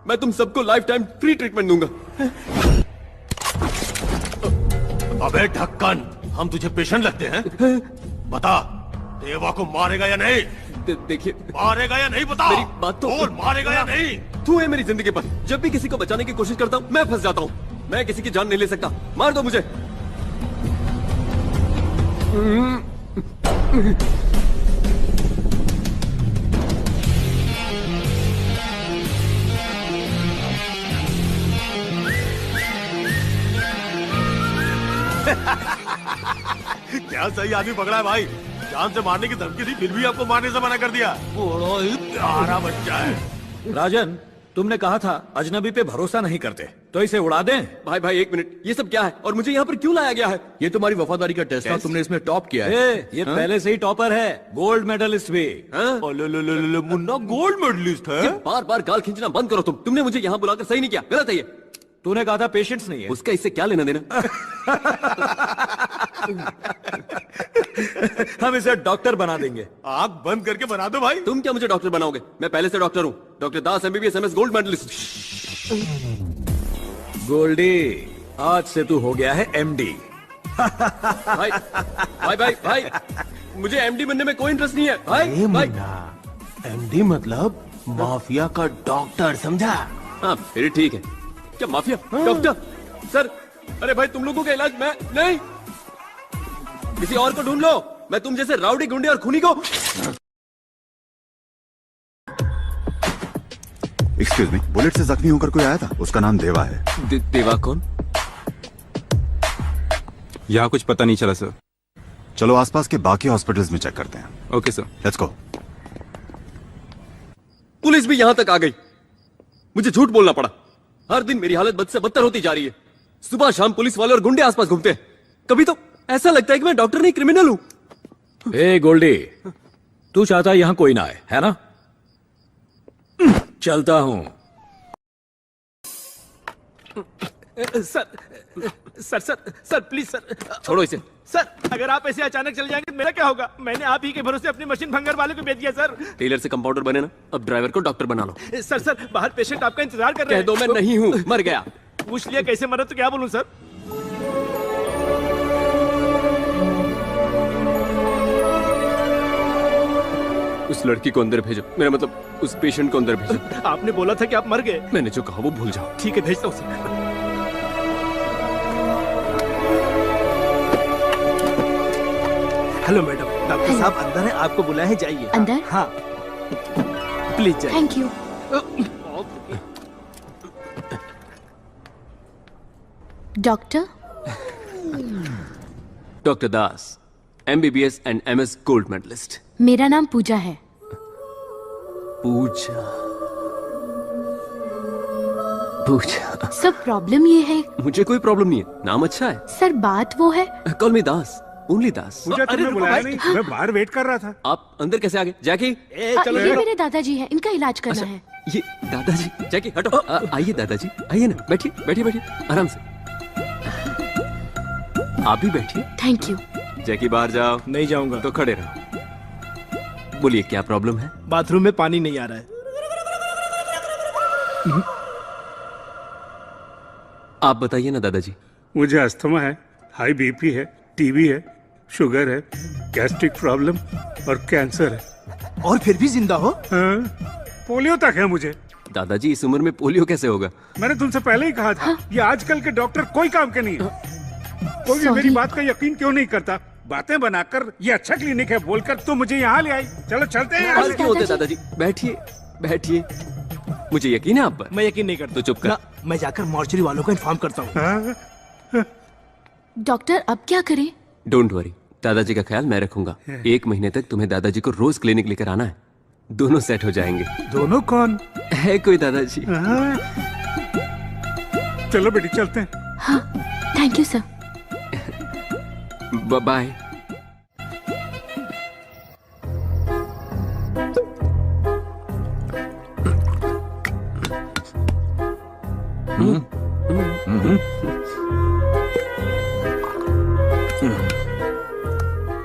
मैं तुम सबको लाइफ टाइम फ्री ट्रीटमेंट दूंगा। अबे ढक्कन, हम तुझे पेशेंट लगते हैं? बता, देवा को मारेगा या नहीं? देखिए, मारेगा या नहीं बता? मेरी बात तो बोल, मारेगा या नहीं? तू है मेरी जिंदगी पर। जब भी किसी को बचाने की कोशिश करता हूँ मैं फंस जाता हूँ। मैं किसी की जान नहीं ले सकता, मार दो मुझे। क्या सही आदमी पकड़ा है भाई। जान से मारने की धमकी थी, फिर भी आपको मारने से मना कर दिया। बड़ा ही प्यारा बच्चा है। राजन, तुमने कहा था अजनबी पे भरोसा नहीं करते, तो इसे उड़ा दें। भाई भाई एक मिनट, ये सब क्या है और मुझे यहाँ पर क्यों लाया गया है? ये तुम्हारी वफादारी का टेस्ट था, तुमने इसमें टॉप किया है। ये पहले से ही टॉपर है, गोल्ड मेडलिस्ट भी। मुन्ना गोल्ड मेडलिस्ट है। बार बार गाल खींचना बंद करो। तुमने मुझे यहाँ बुलाकर सही नहीं किया, गलत है ये। तूने कहा था पेशेंट्स नहीं है। उसका इससे क्या लेना देना? हम इसे डॉक्टर बना देंगे। आंख बंद करके बना दो भाई। तुम क्या मुझे डॉक्टर बनाओगे? मैं पहले से डॉक्टर हूँ, doctor Das, MBBS MS gold medallist. Goldie, आज से तू हो गया है MD। भाई भाई भाई भाई, मुझे MD बनने में कोई इंटरेस्ट नहीं है भाई। भाई MD मतलब माफिया का डॉक्टर, समझा? हाँ फिर ठीक है। क्या माफिया? डॉक्टर सर, अरे भाई तुम लोगों का इलाज मैं नहीं, किसी और को ढूंढ लो। मैं तुम जैसे राउडी, गुंडे और खूनी को। एक्सक्यूज मी, बुलेट से जख्मी होकर कोई आया था, उसका नाम देवा है। देवा कौन? यहाँ कुछ पता नहीं चला सर। चलो आसपास के बाकी हॉस्पिटल्स में चेक करते हैं। Okay sir, let's go. Police भी यहां तक आ गई, मुझे झूठ बोलना पड़ा। हर दिन मेरी हालत बद से बदतर होती जा रही है। सुबह शाम पुलिस वाले और गुंडे आसपास घूमते हैं। कभी तो ऐसा लगता है कि मैं डॉक्टर नहीं क्रिमिनल हूं। ए गोल्डी, तू चाहता है यहां कोई ना आए, है ना? चलता हूँ। Sir please sir. छोड़ो इसे। सर अगर आप ऐसे अचानक चले जाएंगे तो मेरा क्या होगा? मैंने आप ही के भरोसे अपनी मशीन भंगार वाले को बेच दिया सर। टेलर से कंपाउंडर बने ना, अब ड्राइवर को डॉक्टर बना लो। सर बाहर पेशेंट आपका इंतजार कर रहे कह हैं। दो मैं नहीं हूँ, मर गया। पूछ लिया कैसे मरा तो क्या बोलूं सर? उस लड़की को अंदर भेजो, मेरा मतलब उस पेशेंट को अंदर भेजो। आपने बोला था कि आप मर गए। मैंने जो कहा वो भूल जाओ। ठीक है भेजता हूँ सर। हेलो मैडम, डॉक्टर साहब अंदर है, आपको बुलाया है, जाइए। अंदर? हाँ प्लीज जाइए। Thank you. Doctor? Doctor Das, MBBS and MS gold medallist. मेरा नाम पूजा है। पूजा। पूजा। सर प्रॉब्लम ये है। मुझे कोई प्रॉब्लम नहीं है, नाम अच्छा है। सर बात वो है। कॉल मी दास, ओनली दास। पूजा तुमने बुलाया नहीं, मैं बाहर वेट कर रहा था। आप अंदर कैसे आ गए? जैकी। ये मेरे दादाजी हैं, इनका इलाज करना है। ये दादाजी, जैकी हटो। आइए दादाजी, आइए ना, बैठिए बैठिए बैठिए, आराम से। आप भी बैठिए। Thank you. जैकी बाहर जाओ। नहीं जाऊंगा। तो खड़े रहो। बोलिए क्या प्रॉब्लम है? बाथरूम में पानी नहीं आ रहा है। आप बताइए ना दादाजी। मुझे अस्थमा है, हाई BP है, TB है, शुगर है, गैस्ट्रिक प्रॉब्लम और कैंसर है। और फिर भी जिंदा हो? हाँ, पोलियो तक है मुझे। दादाजी इस उम्र में पोलियो कैसे होगा? मैंने तुमसे पहले ही कहा था, ये आजकल के डॉक्टर कोई काम के नहीं है। कोई भी मेरी बात का यकीन क्यों नहीं करता? बातें बनाकर ये अच्छा क्लिनिक है बोलकर तो मुझे यहाँ ले आई। चलो चलते हैं यहाँ से। क्यों होते दादाजी? बैठिए बैठिए, मुझे यकीन है आप पर। मैं यकीन नहीं करता। तो चुप कर। मैं जाकर मॉर्चरी वालों को इन्फॉर्म करता हूँ। डॉक्टर अब क्या करें? डोंट वरी, दादाजी का ख्याल मैं रखूंगा। 1 महीने तक तुम्हें दादाजी को रोज क्लिनिक लेकर आना है, दोनों सेट हो जाएंगे। दोनों कौन है? कोई दादाजी। चलो बेटी चलते हैं। हाँ thank you sir. Bye.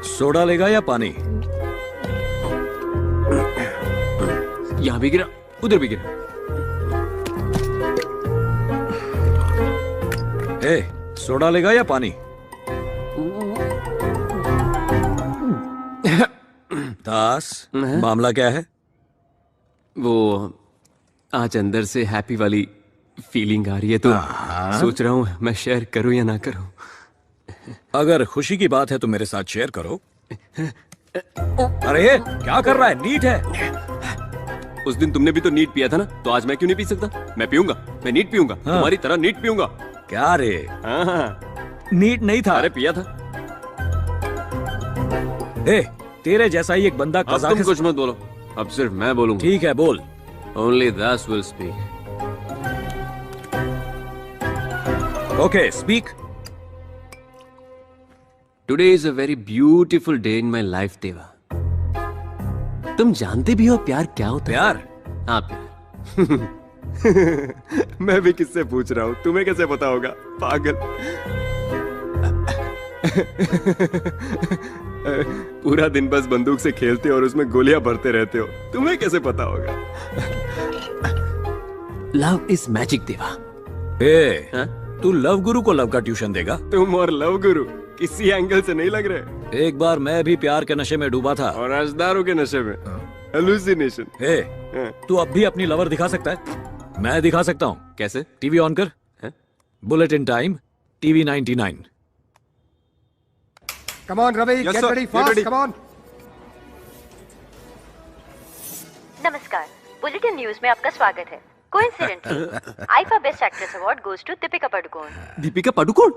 Soda लेगा या पानी? यहां भी गिरा, उधर भी गिरा। सोडा लेगा या पानी? दास, मामला क्या है? वो आज अंदर से हैप्पी वाली फीलिंग आ रही है, तो सोच रहा हूँ मैं शेयर करूं या ना करूं। अगर खुशी की बात है तो मेरे साथ शेयर करो। अरे क्या कर रहा है? नीट है। उस दिन तुमने भी तो नीट पिया था ना, तो आज मैं क्यों नहीं पी सकता? मैं पीऊंगा, मैं नीट पीऊंगा। तुम्हारी तरह नीट पीऊंगा। क्या रे? नीट नहीं था। अरे पिया था। तेरे जैसा ही एक बंदा अब तुम कुछ मत बोलो, अब सिर्फ मैं बोलूंगा। ठीक है बोल। Only Das will speak. Okay, speak. Today is a very beautiful day in my life, देवा। तुम जानते भी हो प्यार क्या होता है? प्यार? हाँ प्यार। मैं भी किससे पूछ रहा हूँ, तुम्हें कैसे पता होगा? पागल। पूरा दिन बस बंदूक से खेलते हो और उसमें गोलियां भरते रहते हो, तुम्हें कैसे पता होगा? लव इज मैजिक देवा। तू लव गुरु को लव का ट्यूशन देगा? तुम और लव गुरु किसी एंगल से नहीं लग रहे। एक बार मैं भी प्यार के नशे में डूबा था। और राजदारों के नशे में। हेलुसिनेशन। तू अब भी अपनी लवर दिखा सकता है? मैं दिखा सकता हूँ। कैसे? टीवी ऑन कर। Bulletin time, TV 99। Come on, Ravi, get ready fast, come on. नमस्कार, बुलेटिन न्यूज में आपका स्वागत है। Coincidentally IIFA best actress award goes to Deepika Padukone. Deepika Padukone?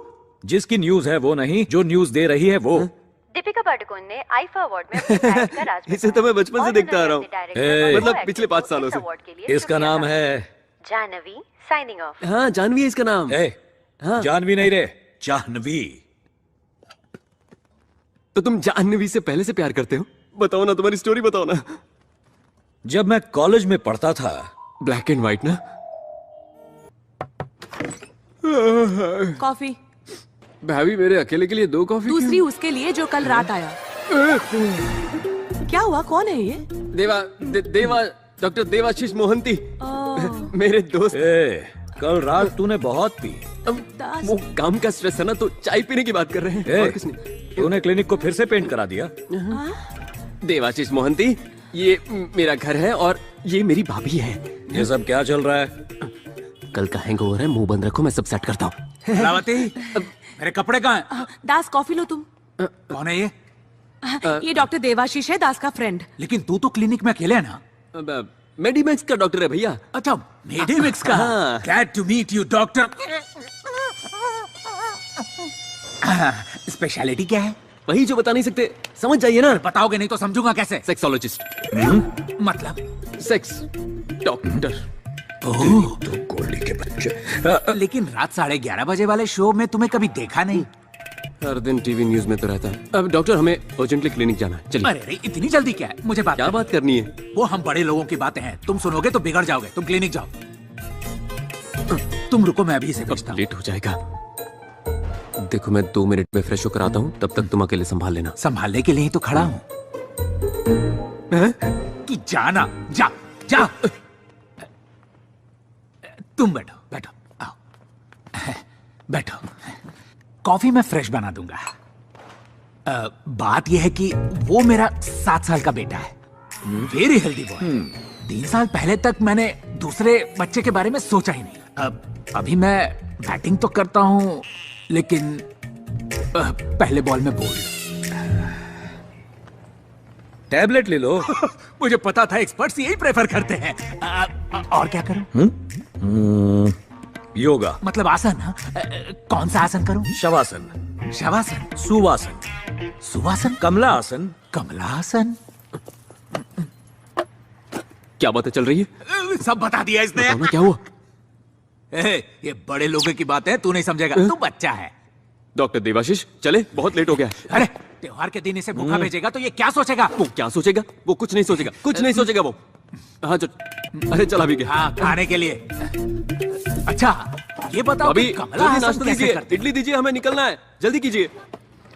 जिसकी न्यूज है वो नहीं, जो न्यूज दे रही है वो। दीपिका पादुकोण ने आईफा अवार्ड में अपनी डाइट का राज इसे तो मैं बचपन से देखता आ रहा हूँ, मतलब पिछले 5 सालों से। इसका नाम है जानवी। Signing off. हाँ जानवी है इसका नाम। हाँ। जानवी नहीं रे, जाह्नवी। तो तुम जाह्नवी से पहले से प्यार करते हो? बताओ ना, तुम्हारी स्टोरी बताओ ना। जब मैं कॉलेज में पढ़ता था ब्लैक एंड व्हाइट ना? कॉफी। भाभी मेरे अकेले के लिए 2 कॉफी? दूसरी उसके लिए जो कल रात आया। क्या हुआ? कौन है ये? देवा डॉक्टर देवाशीष मोहंती, मेरे दोस्त। कल रात तूने बहुत पी। वो काम का स्ट्रेस है ना, तो चाय पीने की बात कर रहे हैं। और किसने? तूने क्लिनिक को फिर से पेंट करा दिया? देवाशीष मोहंती, ये मेरा घर है और ये मेरी भाभी है। ये सब क्या चल रहा है? कल का हैंगओवर है, मुंह बंद रखो, मैं सब सेट करता हूँ। रावती, मेरे कपड़े कहाँ हैं? दास कॉफी लो तुम। कौन है ये? ये डॉक्टर देवाशीष है, दास का फ्रेंड। लेकिन तू तो क्लिनिक में अकेले है ना? मेडिमैक्स का डॉक्टर है भैया। अच्छा, मेडिमैक्स का। Glad to meet you doctor. Speciality क्या है? वही जो बता नहीं सकते, समझ जाइए ना। बताओगे नहीं तो समझूंगा कैसे? सेक्सोलॉजिस्ट। मतलब सेक्स डॉक्टर। तो गोली के बच्चे। लेकिन रात 11:30 बजे वाले शो में तुम्हें कभी देखा नहीं। हर दिन टीवी न्यूज में तो रहता है। अब डॉक्टर, हमें अर्जेंटली क्लिनिक जाना है, चलिए। अरे इतनी जल्दी क्या है? मुझे क्या बात करनी है? वो हम बड़े लोगों की बातें हैं, तुम सुनोगे तो बिगड़ जाओगे। तुम क्लिनिक जाओ। तुम रुको, मैं अभी से पूछता हूं। लेट हो जाएगा। देखो, मैं 2 मिनट में फ्रेश होकर आता हूँ, तब तक तुम अकेले संभाल लेना। संभालने के लिए ही तो खड़ा हूँ। तू जाना, जा जा। तुम बैठो, बैठो, आओ, बैठो। कॉफी मैं फ्रेश बना दूंगा। बात यह है कि वो मेरा 7 साल का बेटा है, वेरी हेल्दी बॉय। 3 साल पहले तक मैंने दूसरे बच्चे के बारे में सोचा ही नहीं। अभी मैं बैटिंग तो करता हूँ, लेकिन पहले बॉल में बोल्ड। टैबलेट ले लो। मुझे पता था एक्सपर्ट्स यही प्रेफर करते हैं। और क्या करूं? योगा। मतलब आसन? कौन सा आसन करूं? शवासन। शवासन? सुवासन। सुवासन? कमला आसन। कमला आसन? क्या बातें चल रही है? सब बता दिया इसने। क्या हुआ? ये बड़े लोगों की बात है, तू नहीं समझेगा, तू बच्चा है। डॉक्टर देवाशीष, चले, बहुत लेट हो गया। अरे त्योहार के दिन इसे भूखा भेजेगा तो ये क्या सोचेगा? वो क्या सोचेगा? वो कुछ नहीं सोचेगा, कुछ नहीं सोचेगा वो। हाँ अरे चला भी गया। हाँ, खाने के लिए। अच्छा ये बताओ अभी कमला नाश्ता हासन कैसे दीजिए, करते? इडली दीजिए, हमें निकलना है, जल्दी कीजिए।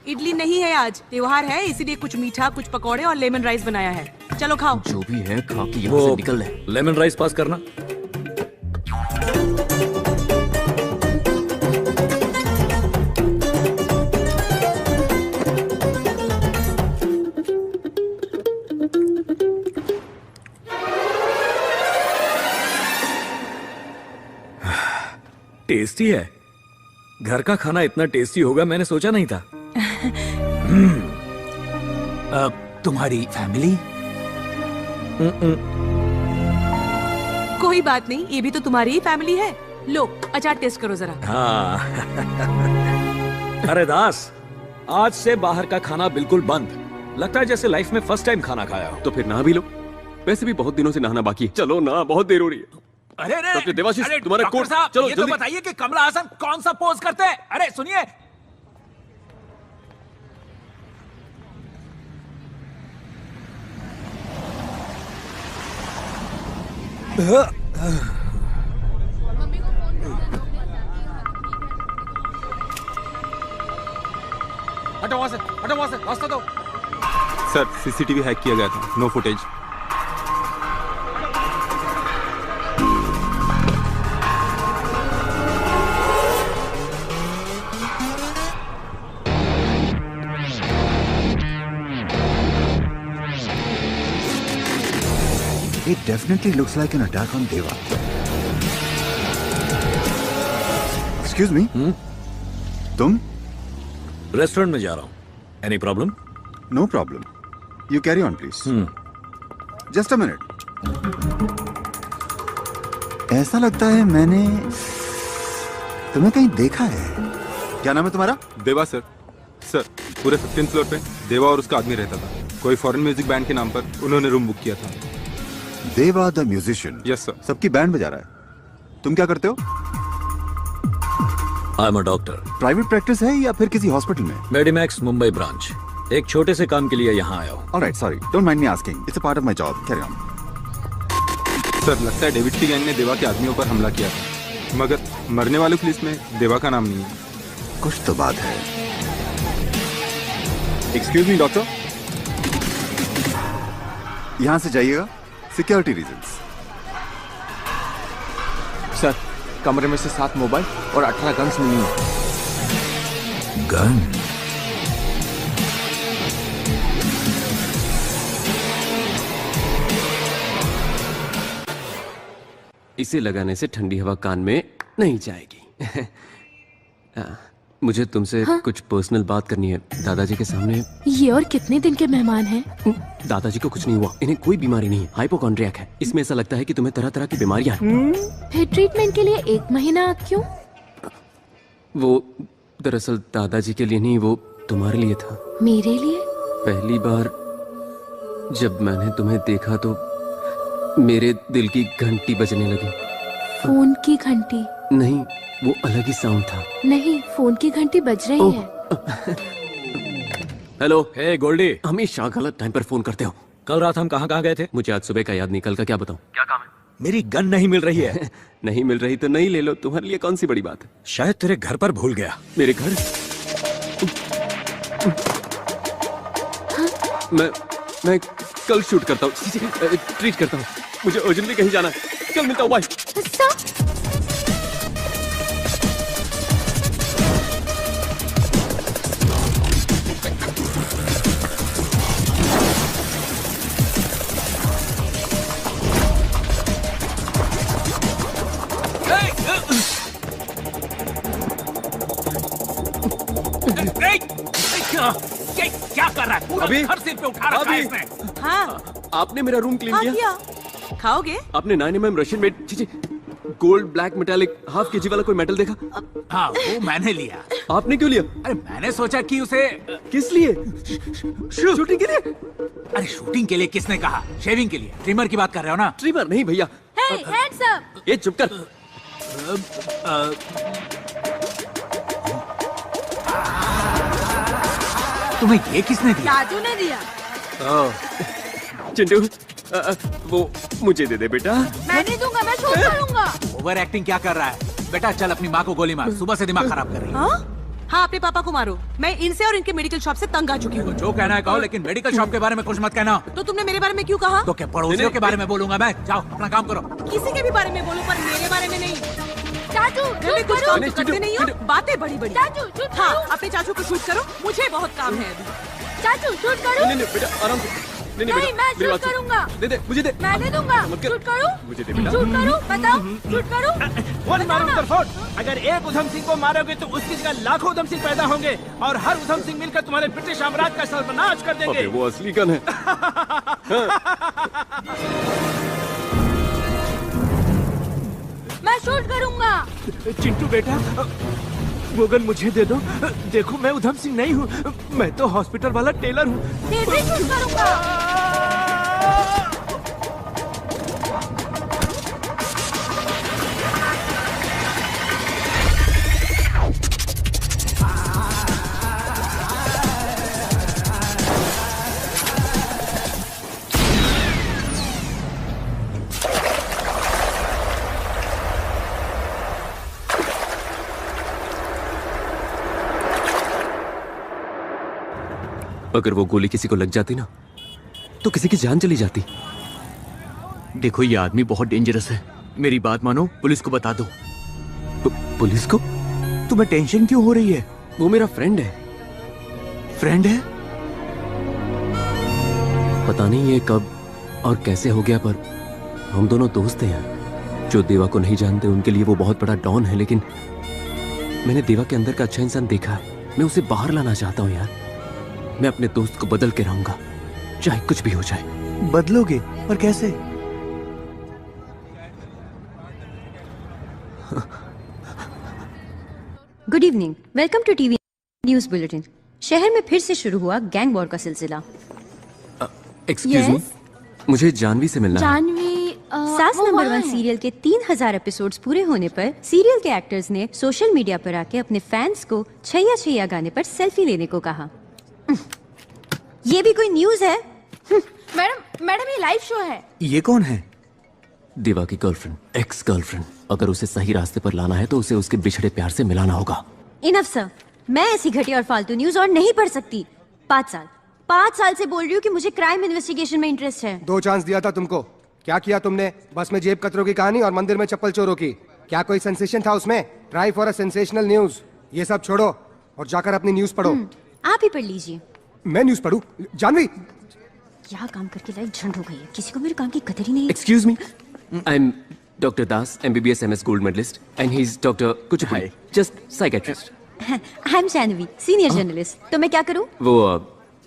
इडली नहीं है आज, त्योहार है, इसीलिए कुछ मीठा, कुछ पकौड़े और लेमन राइस बनाया है। चलो खाओ। जो भी है खा के यहाँ से निकल ले। लेमन राइस पास करना। टेस्टी है। घर का खाना इतना टेस्टी होगा मैंने सोचा नहीं था। तुम्हारी फैमिली? कोई बात नहीं, ये भी तो तुम्हारी ही फैमिली है। लो अचार टेस्ट करो जरा। हाँ। अरे दास, आज से बाहर का खाना बिल्कुल बंद। लगता है जैसे लाइफ में फर्स्ट टाइम खाना खाया हो। तो फिर नहा भी लो, वैसे भी बहुत दिनों से नहाना बाकी है। चलो ना, बहुत देर हो रही है। अरे डॉक्टर देवाशीष, तुम्हारा कोट, चलो ये तो जल्दी। बताइए कि कमला हासन कौन सा पोज करते हैं? अरे सुनिए। हटो वहां से, हटो वहां से, रास्ता दो। सर, सीसीटीवी हैक किया गया था, no footage. It definitely looks like an attack on Deva. Excuse me? तुम? रेस्टोरेंट में जा रहा हूँ। Any problem? No problem. You carry on, please. Just a minute. ऐसा लगता है मैंने तुम्हें कहीं देखा है। क्या नाम है तुम्हारा? देवा सर। सर, पूरे 15th फ्लोर पे देवा और उसका आदमी रहता था। कोई फॉरेन म्यूजिक बैंड के नाम पर उन्होंने रूम बुक किया था। देवा द म्यूजिशियन? Yes sir. सबकी बैंड बजा रहा है। तुम क्या करते हो? आई am a doctor. Private practice है या फिर किसी हॉस्पिटल में? मेडिमैक्स मुंबई ब्रांच। एक छोटे से काम के लिए यहाँ आया हूँ। Alright, sorry, don't mind me asking, it's a part of my job, carry on. Sir लगता है डेविड की गैंग ने देवा के आदमियों पर हमला किया था, मगर मरने वालों की लिस्ट में देवा का नाम नहीं है। कुछ तो बात है। एक्सक्यूज मी डॉक्टर, यहां से जाइएगा, सिक्योरिटी रीजंस। सर कमरे में से 7 मोबाइल और 18 गन्स मिली हैं। गन? इसे लगाने से ठंडी हवा कान में नहीं जाएगी। मुझे तुमसे कुछ पर्सनल बात करनी है दादाजी के सामने। ये और कितने दिन के मेहमान हैं? दादाजी को कुछ नहीं हुआ, इन्हें कोई बीमारी नहीं है, हाइपोकॉन्ड्रियाक है। इसमें ऐसा लगता है कि तुम्हें तरह तरह की बीमारियां हैं। फिर ट्रीटमेंट के लिए 1 महीना क्यों? वो दरअसल दादाजी के लिए नहीं, वो तुम्हारे लिए था। मेरे लिए? पहली बार जब मैंने तुम्हें देखा तो मेरे दिल की घंटी बजने लगी। फोन की घंटी? नहीं, वो अलग ही साउंड था। नहीं, फोन की घंटी बज रही है। हेलो। हे गोल्डी, हमेशा गलत टाइम पर फोन करते हो। कल रात हम कहाँ गए थे? मुझे आज सुबह का याद नहीं, कल का क्या बताऊं? क्या काम है? मेरी गन नहीं मिल रही है। नहीं मिल रही तो नहीं ले लो, तुम्हारे लिए कौन सी बड़ी बात है। शायद तेरे घर पर भूल गया। मेरे घर? मैं कल शूट करता हूँ, ट्रीट करता हूँ। मुझे अर्जेंटली कहीं जाना है। कल मिलता हूँ, बाय। क्या कर रहा है? पूरा घर सिर पे उठा रखा है इसने। हाँ, आपने मेरा रूम क्लीन किया? खाओगे? आपने 9mm Russian made gold black metallic half KG वाला कोई मेटल देखा? हाँ, वो मैंने लिया। आपने क्यों लिया? अरे मैंने सोचा कि उसे किस लिए? शूटिंग के लिए? अरे शूटिंग के लिए किसने कहा? शेविंग के लिए। ट्रिमर की बात कर रहे हो ना? ट्रिमर नहीं भैया। Hey, hands up! ये चुप कर। तुम्हें ये किसने दिया? राजू ने दिया। चिंटू, वो मुझे दे दे बेटा। मैं नहीं दूंगा, मैं शूट करूंगा। ओवर एक्टिंग क्या कर रहा है? बेटा चल अपनी माँ को गोली मार, सुबह से दिमाग खराब कर रही है। हाँ, अपने पापा को मारो। मैं इनसे और इनके मेडिकल शॉप से तंग आ चुकी हूँ। जो कहना है कहो, लेकिन मेडिकल शॉप के बारे में कुछ मत कहना। तो तुमने मेरे बारे में क्यों कहा? तो क्या पड़ोसियों के बारे में बोलूंगा मैं? जाओ अपना काम करो। किसी के भी बारे में बोलो, पर मेरे बारे में नहीं। चाचू, मैं कुछ काम तो करते नहीं हो, बातें बड़ी बड़ी। चाचू, शूट हाँ, करो। अपने चाचू को शूट करो, मुझे बहुत काम है अभी। चाचू, शूट करो। नहीं बेटा, आराम से। नहीं, मैं शूट करूंगा। दे दे, मुझे दे। मैं नहीं दूंगा। शूट करूं? मुझे दे बेटा। शूट करूं? बताओ, शूट करूं? वन मारो उधर। अगर एक उधम सिंह को मारोगे तो उसकी जगह लाखों उधम सिंह पैदा होंगे और हर उधम सिंह मिलकर तुम्हारे ब्रिटिश साम्राज्य का सर्वनाश कर देंगे। वो असली गन है। मैं शूट करूंगा। चिंटू बेटा, वो गन मुझे दे दो। देखो मैं उधम सिंह नहीं हूँ, मैं तो हॉस्पिटल वाला टेलर हूँ। फिर भी शूट करूंगा। अगर वो गोली किसी को लग जाती ना, तो किसी की जान चली जाती। देखो ये आदमी बहुत डेंजरस है, मेरी बात मानो, पुलिस को बता दो। पुलिस को? तुम्हें टेंशन क्यों हो रही है? वो मेरा फ्रेंड है। फ्रेंड है? पता नहीं ये कब और कैसे हो गया, पर हम दोनों दोस्त हैं। जो देवा को नहीं जानते उनके लिए वो बहुत बड़ा डॉन है, लेकिन मैंने देवा के अंदर का अच्छा इंसान देखा है। मैं उसे बाहर लाना चाहता हूँ यार। मैं अपने दोस्त को बदल के रहूंगा, चाहे कुछ भी हो जाए। बदलोगे? पर कैसे? Good evening, welcome to TV news bulletin. शहर में फिर से शुरू हुआ गैंग वॉर का सिलसिला। एक्सक्यूज मी, मुझे जानवी से मिलना है। जानवी सास नंबर 1 सीरियल के 3000 एपिसोड्स पूरे होने पर सीरियल के एक्टर्स ने सोशल मीडिया पर आके अपने फैंस को छैया छैया गाने पर सेल्फी लेने को कहा। ये भी कोई न्यूज है? मैडम ये लाइव शो है। ये कौन है? देवा की गर्लफ्रेंड, एक्स गर्लफ्रेंड। अगर उसे सही रास्ते पर लाना है तो उसे उसके बिछड़े प्यार से मिलाना होगा। इनफ सर, मैं ऐसी घटिया और फालतू न्यूज और नहीं पढ़ सकती। 5 साल से बोल रही हूँ कि मुझे क्राइम इन्वेस्टिगेशन में इंटरेस्ट है। 2 चांस दिया था तुमको, क्या किया तुमने? बस में जेब कतरों की कहानी और मंदिर में चप्पल चोरों की। क्या कोई सेंसेशन था उसमें? Try for a sensational news. ये सब छोड़ो और जाकर अपनी न्यूज पढ़ो। आप ही पढ़ लीजिए। मैं न्यूज पढ़ूं? जानवी, क्या काम करके लाइफ झंड हो गई है, किसी को मेरे काम की कदर ही नहीं है। Excuse me, I am doctor Das, MBBS MS gold medalist, and he is doctor Kuchipudi, just psychiatrist. I am Janvi, senior journalist. तो मैं क्या करूं? वो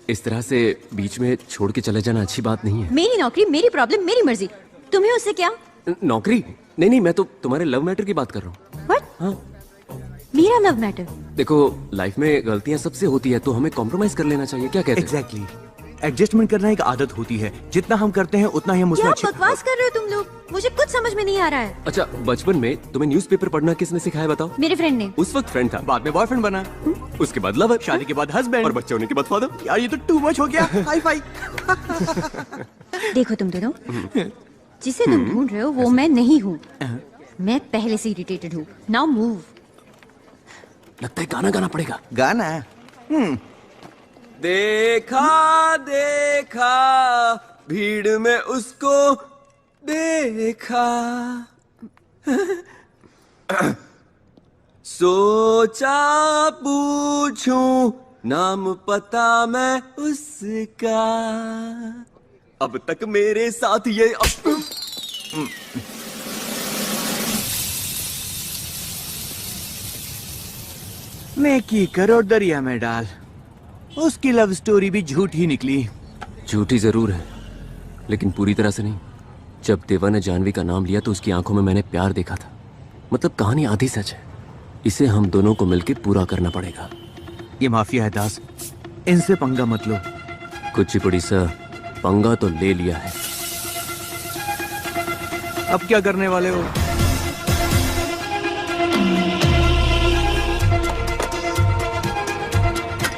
इस तरह से बीच में छोड़ के चले जाना अच्छी बात नहीं है। मेरी नौकरी, मेरी प्रॉब्लम, मेरी मर्जी। तुम्हें उससे क्या? नौकरी नहीं, मैं तो तुम्हारे लव मैटर की बात कर रहा हूँ। What? हाँ। मेरा लव मैटर? देखो, लाइफ में गलतियाँ सबसे होती है, तो हमें कॉम्प्रोमाइज कर लेना चाहिए। क्या कहते हैं? एग्जैक्टली। एडजस्टमेंट करना एक आदत होती है, जितना हम करते हैं उतना ही हम उसमें क्या बकवास कर रहे हो तुम लोग? मुझे कुछ समझ में नहीं आ रहा है। अच्छा, बचपन में तुम्हें न्यूज़पेपर पढ़ना किसने सिखाया बताओ? मेरे फ्रेंड ने। उस वक्त फ्रेंड था, बाद में बॉयफ्रेंड बना, उसके बाद लवर, शादी के बाद हस्बैंड और बच्चे होने के बाद फादर। यार ये तो टू मच हो गया। Hi fi. देखो तुम दोनों, जिसे तुम ढूंढ रहे हो वो मैं नहीं हूँ। मैं पहले से इरिटेटेड हूँ। Now move. लगता है गाना गाना पड़ेगा। गाना? देखा देखा भीड़ में उसको देखा, सोचा पूछूं नाम पता मैं उसका, अब तक मेरे साथ ये नेकी करो दरिया में डाल। उसकी लव स्टोरी भी झूठ ही निकली। झूठी जरूर है, लेकिन पूरी तरह से नहीं। जब देवा ने जानवी का नाम लिया तो उसकी आंखों में मैंने प्यार देखा था। मतलब कहानी आधी सच है। इसे हम दोनों को मिलकर पूरा करना पड़ेगा। ये माफिया है दास, इनसे पंगा मत लो। कुचिपुड़ी सर, पंगा तो ले लिया है। अब क्या करने वाले हो?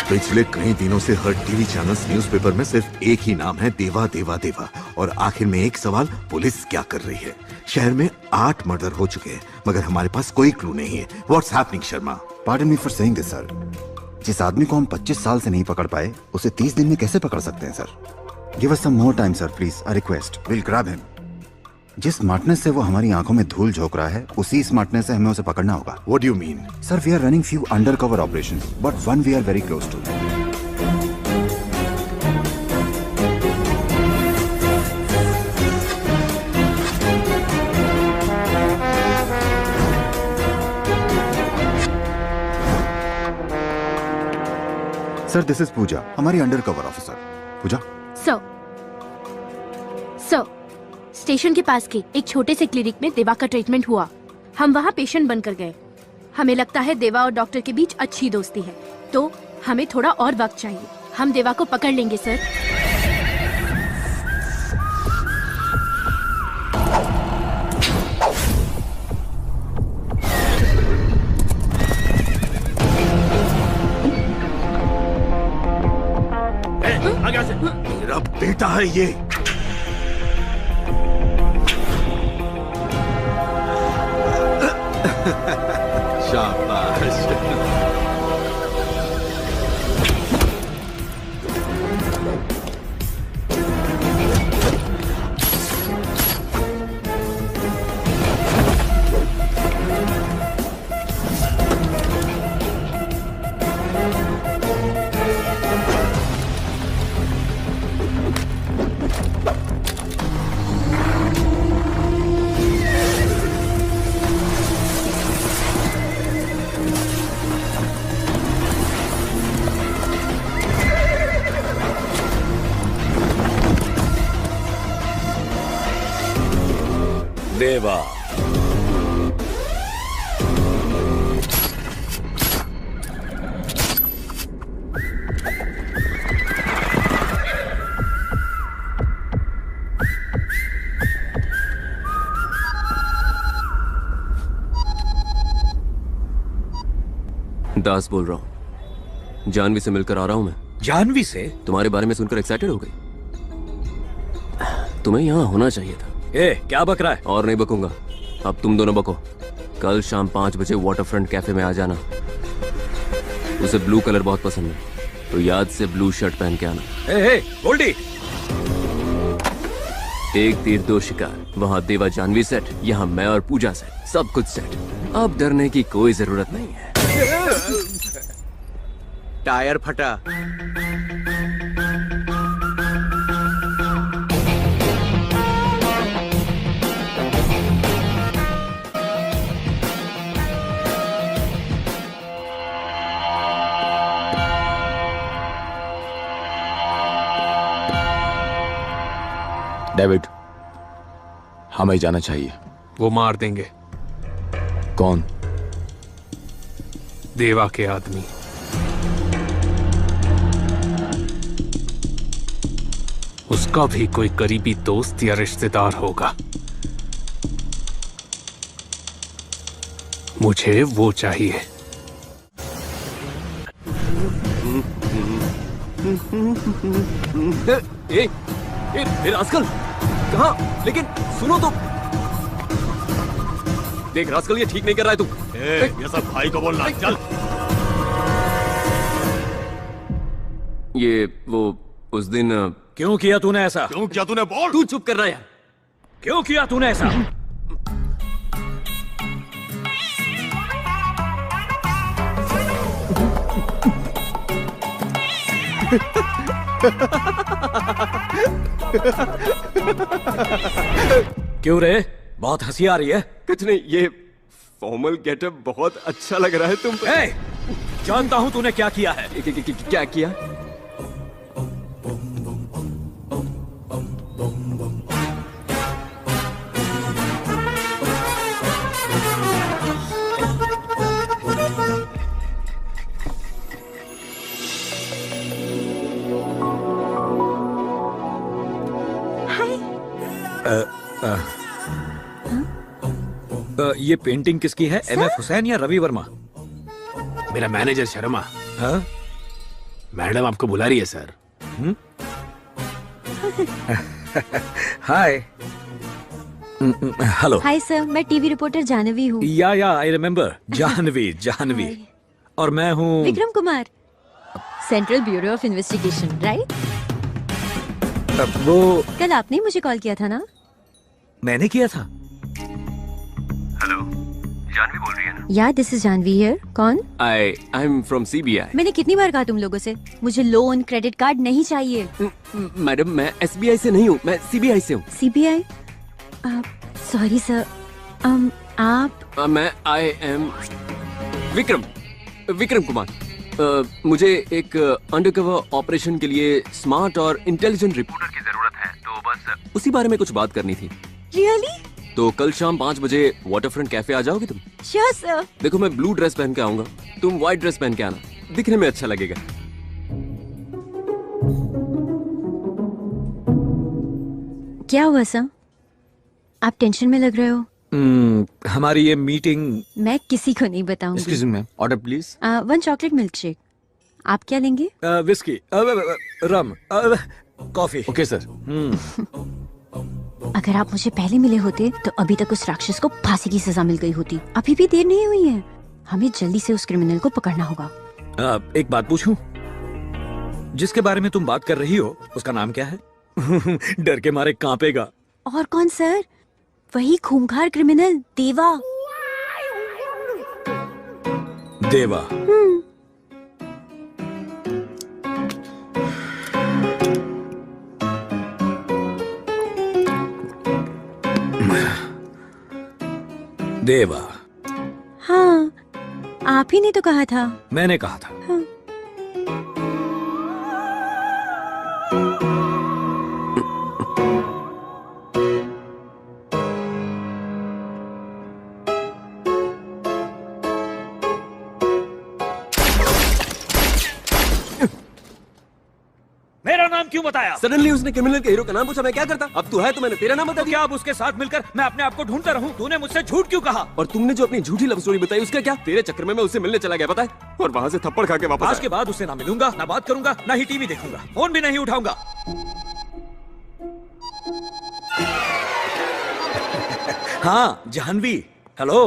पिछले कई दिनों से हर टीवी चैनल्स न्यूज़पेपर में सिर्फ एक ही नाम है, देवा देवा देवा। और आखिर में एक सवाल, पुलिस क्या कर रही है? शहर में 8 मर्डर हो चुके हैं, मगर हमारे पास कोई क्लू नहीं है। What's happening Sharma? Pardon me for saying this sir. जिस आदमी को हम 25 साल से नहीं पकड़ पाए, उसे 30 दिन में कैसे पकड़ सकते हैं sir? Give us some more time sir, please, a request. Will grab him. जिस स्मार्टनेस से वो हमारी आंखों में धूल झोंक रहा है, उसी स्मार्टनेस से हमें उसे पकड़ना होगा। What do you mean? Sir, we are running few undercover operations, but one we are very close to. Sir, this is Puja, हमारी undercover officer. Puja sir, station के पास के एक छोटे से क्लिनिक में देवा का ट्रीटमेंट हुआ। हम वहाँ पेशेंट बनकर गए। हमें लगता है देवा और डॉक्टर के बीच अच्छी दोस्ती है, तो हमें थोड़ा और वक्त चाहिए। हम देवा को पकड़ लेंगे सर। मेरा बेटा है ये। शाबाश। देवा, दास बोल रहा हूँ। जानवी से मिलकर आ रहा हूँ मैं। जानवी से? तुम्हारे बारे में सुनकर एक्साइटेड हो गई। तुम्हें यहाँ होना चाहिए था। ए, क्या बक रहा है? और नहीं बकूंगा, अब तुम दोनों बको। कल शाम 5 बजे वाटरफ्रंट कैफे में आ जाना। उसे ब्लू कलर बहुत पसंद है, तो याद से ब्लू शर्ट पहन के आना। ए, गोल्डी! एक तीर दो शिकार। वहाँ देवा जानवी सेट, यहाँ मैं और पूजा सेट, सब कुछ सेट। अब डरने की कोई जरूरत नहीं है। टायर फटा। डेविड, हमें जाना चाहिए। वो मार देंगे। कौन? देवा के आदमी। उसका भी कोई करीबी दोस्त या रिश्तेदार होगा। मुझे वो चाहिए। रास्कल कहाँ? लेकिन सुनो तो। देख रास्कल, ये ठीक नहीं कर रहा है तू। ये सब भाई को बोलना। चल। ये वो उस दिन क्यों किया तूने ऐसा? क्यों किया तूने? बोल। तू चुप कर रहा है यार। क्यों किया तूने ऐसा? क्यों रे? बहुत हंसी आ रही है। कुछ नहीं, ये फॉर्मल गेटअप बहुत अच्छा लग रहा है तुम पे। जानता हूं तूने क्या किया है। क्या किया? ये पेंटिंग किसकी है? एमएफ हुसैन या रवि वर्मा? मेरा मैनेजर शर्मा। हाँ? मैडम आपको बुला रही है सर। हाय। हेलो। हाय सर, मैं टीवी रिपोर्टर जानवी हूँ। या आई रिमेम्बर। जानवी। और मैं हूँ Vikram Kumar, central bureau of investigation, right? वो कल आपने मुझे कॉल किया था ना? मैंने किया था। हेलो, जानवी बोल रही है ना? या दिस इज जानवी हियर। कौन? I am from CBI. मैंने कितनी बार कहा तुम लोगों से, मुझे लोन क्रेडिट कार्ड नहीं चाहिए। मैडम, मैं एसबीआई से नहीं हूँ, मैं सीबीआई से हूँ। सीबीआई? Sorry sir. आप? मैं आई एम विक्रम कुमार। मुझे एक अंडरकवर ऑपरेशन के लिए स्मार्ट और इंटेलिजेंट रिपोर्टर की जरूरत है, तो बस उसी बारे में कुछ बात करनी थी। रियली? तो कल शाम 5 बजे वाटरफ्रंट कैफे आ जाओगे तुम? Sure sir. देखो, मैं ब्लू ड्रेस पहन के आऊंगा, तुम व्हाइट ड्रेस पहन के आना, दिखने में अच्छा लगेगा। क्या हुआ सर? आप टेंशन में लग रहे हो। हमारी ये मीटिंग मैं किसी को नहीं बताऊंगी। Excuse me, order please. 1 chocolate milk shake. आप क्या लेंगे? विस्की, रम, कॉफी। Okay sir. अगर आप मुझे पहले मिले होते तो अभी तक उस राक्षस को फांसी की सजा मिल गई होती। अभी भी देर नहीं हुई है, हमें जल्दी से उस क्रिमिनल को पकड़ना होगा। एक बात पूछूं? जिसके बारे में तुम बात कर रही हो उसका नाम क्या है? डर के मारे कांपेगा। और कौन सर? वही खूंखार क्रिमिनल देवा। देवा? देवा? हाँ, आप ही ने तो कहा था। मैंने कहा था। हाँ। मेरा नाम क्यों बताया? सडनली उसने क्रिमिनल के हीरो का नाम पूछा, मैं क्या करता? अब तू है तो मैंने तेरा नाम बता दिया। क्या अब उसके साथ मिलकर मैं अपने आप को ढूंढता रहूं? तूने मुझसे झूठ क्यों कहा? और तुमने जो अपनी झूठी लव स्टोरी बताई उसका क्या? तेरे चक्कर में मैं उससे मिलने चला गया, पता है? और वहाँ से थप्पड़ खा के वापस आज के बाद उससे ना मिलूंगा, ना बात करूंगा, ना ही टीवी देखूंगा, फोन भी नहीं उठाऊंगा। हाँ जाह्नवी, हेलो।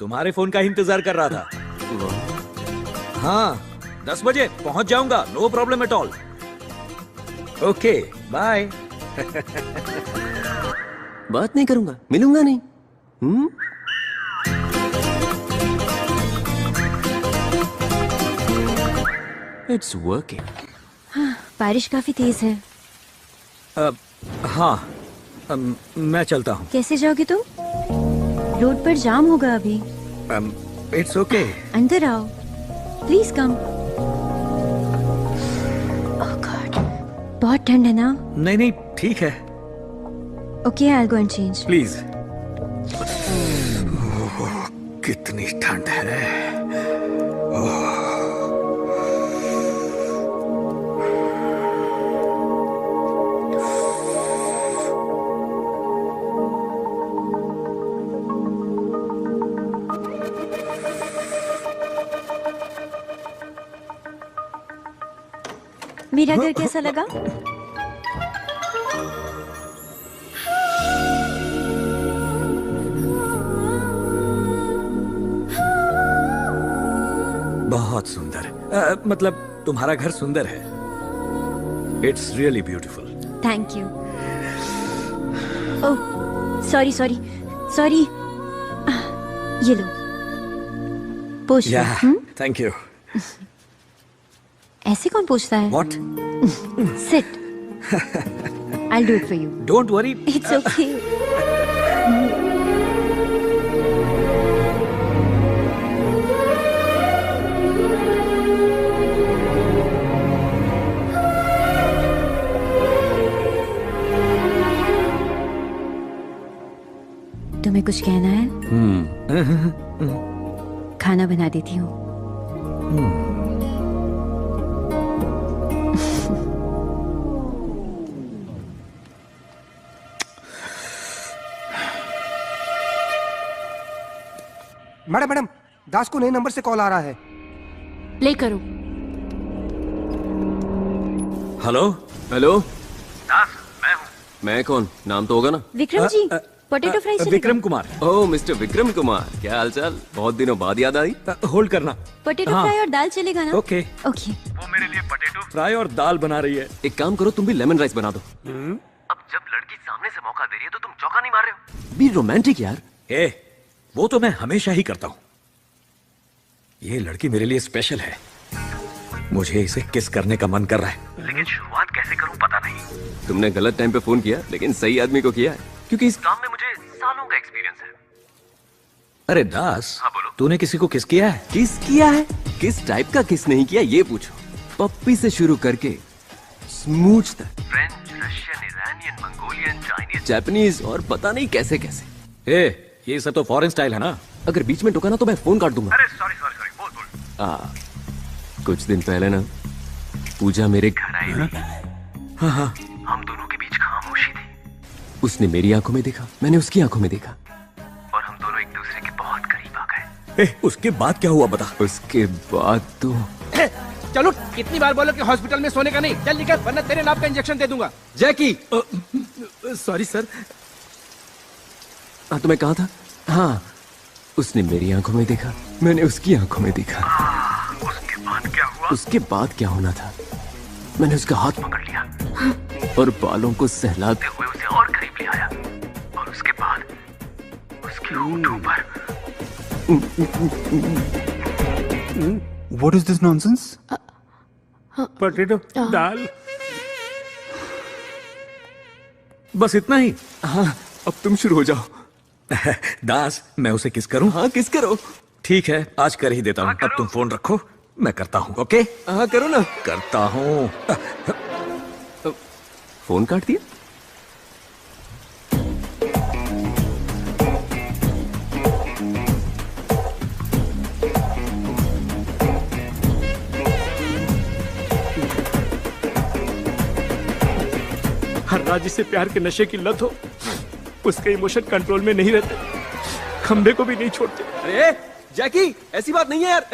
तुम्हारे फोन का इंतजार कर रहा था। हाँ 10 बजे पहुंच जाऊंगा, no problem at all. Okay bye. बात नहीं करूंगा, मिलूंगा नहीं। It's working. बारिश काफी तेज है। हाँ मैं चलता हूँ। कैसे जाओगे तुम? रोड पर जाम होगा अभी। It's okay. अंदर आओ, प्लीज कम। ओह गॉड, बहुत ठंड है ना? नहीं नहीं ठीक है। Okay I will go and change. Please. कितनी ठंड है। मेरा घर कैसा लगा? बहुत सुंदर। मतलब तुम्हारा घर सुंदर है। It's really beautiful. Thank you. Oh sorry sorry sorry. ये लो पोछ लो। Thank you. ऐसे कौन पूछता है? What? Sit. I'll do it for you. Don't worry. It's okay. तुम्हें कुछ कहना है? खाना बना देती हूँ। मैडम मैडम, दास को नए नंबर से कॉल आ रहा है। प्ले करो। Hello hello. दास मैं हूँ। मैं कौन? नाम तो होगा ना? विक्रम जी, पोटैटो फ्राई चलेगा? विक्रम कुमार। ओह मिस्टर विक्रम कुमार, क्या हालचाल? बहुत दिनों बाद याद आई। होल्ड करना। पोटैटो फ्राई और दाल चलेगा ना? Okay okay. वो मेरे लिए पोटैटो फ्राई और दाल बना रही है। एक काम करो, तुम भी लेमन राइस बना दो। अब जब लड़की सामने से मौका दे रही है तो तुम चौका नहीं मार रहे हो? बी रोमांटिक यार। वो तो मैं हमेशा ही करता हूँ। ये लड़की मेरे लिए स्पेशल है। मुझे इसे किस करने का मन कर रहा है, लेकिन शुरुआत कैसे करूं पता नहीं। तुमने गलत टाइम पे फोन किया, लेकिन सही आदमी को किया है, क्योंकि इस काम में मुझे सालों का एक्सपीरियंस है। अरे दास, तूने किसी को किस किया है? किस किया है? किस टाइप का किस नहीं किया ये पूछो। पप्पी से शुरू करके स्मूच तक, French, Russian, Iranian, Mongolian, Chinese, Japanese और पता नहीं कैसे कैसे। ये सब तो फॉरेन स्टाइल है ना। अगर बीच में टोका ना तो मैं फोन काट दूंगा। अरे सॉरी सॉरी सॉरी, बोल। कुछ दिन पहले ना पूजा मेरे घर आई हुई। हाँ। हम दोनों के बीच खामोशी थी। उसने मेरी आंखों में देखा, मैंने उसकी आंखों में देखा, और हम दोनों एक दूसरे के बहुत करीब आ गए। उसके बाद क्या हुआ बता। उसके बाद तो चलो, कितनी बार बोलो कि हॉस्पिटल में सोने का नहीं। चल निकल, वरना तेरे नाम का इंजेक्शन दे दूंगा। जैकी। Sorry sir. तो मैं कहा था। हाँ, उसने मेरी आंखों में देखा, मैंने उसकी आंखों में देखा। उसके बाद क्या हुआ? उसके बाद क्या होना था, मैंने उसका हाथ पकड़ लिया और बालों को सहलाते हुए उसे और करीब ले आया, और उसके बाद उसके होठों पर। What is this nonsense? Potato दाल। बस इतना ही? हाँ, अब तुम शुरू हो जाओ। दास, मैं उसे किस करूं? हाँ किस करो। ठीक है, आज कर ही देता हूँ। अब तुम फोन रखो, मैं करता हूँ। ओके? हाँ करो ना। करता हूँ। फोन काट दिया। हर राजी से प्यार के नशे की लत हो, उसके इमोशन कंट्रोल में नहीं रहते, खंबे को भी नहीं छोड़ते। अरे जैकी, ऐसी बात नहीं है यार।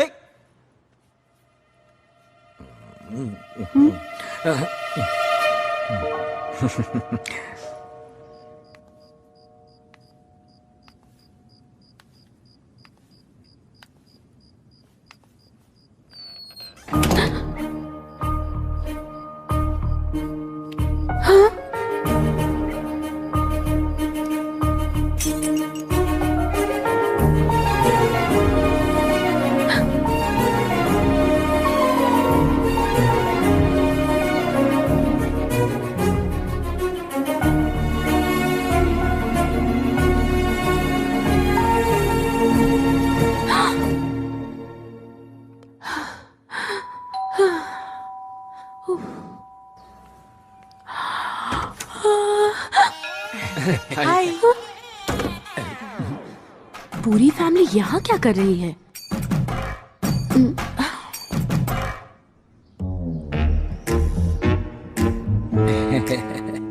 पूरी फैमिली यहाँ क्या कर रही है?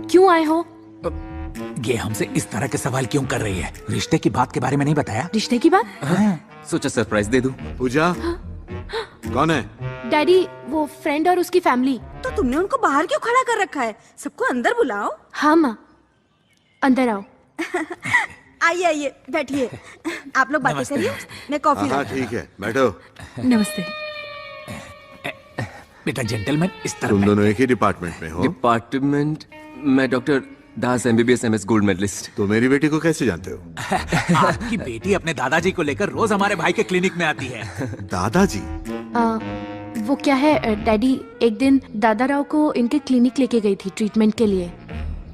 क्यों आए हो? ये हमसे इस तरह के सवाल क्यों कर रही है? रिश्ते की बात के बारे में नहीं बताया? रिश्ते की बात? सोचा सरप्राइज दे दूं। पूजा कौन है? डैडी, वो फ्रेंड और उसकी फैमिली। तो तुमने उनको बाहर क्यों खड़ा कर रखा है? सबको अंदर बुलाओ। हाँ माँ, अंदर आओ। आइए आइए, बैठिए। आप लोग बातें करिए, मैं कॉफी हाँ ठीक है, बैठो। नमस्ते। बेटा जेंटलमैन, इस तरह तुम दोनों एक ही डिपार्टमेंट में हो? डिपार्टमेंट? मैं doctor Das MBBS MS gold medallist. तो मेरी बेटी को कैसे जानते हो? आपकी बेटी अपने दादाजी को लेकर रोज हमारे भाई के क्लिनिक में आती है। दादाजी? वो क्या है डैडी, एक दिन दादा राव को इनके क्लिनिक लेके गई थी ट्रीटमेंट के लिए।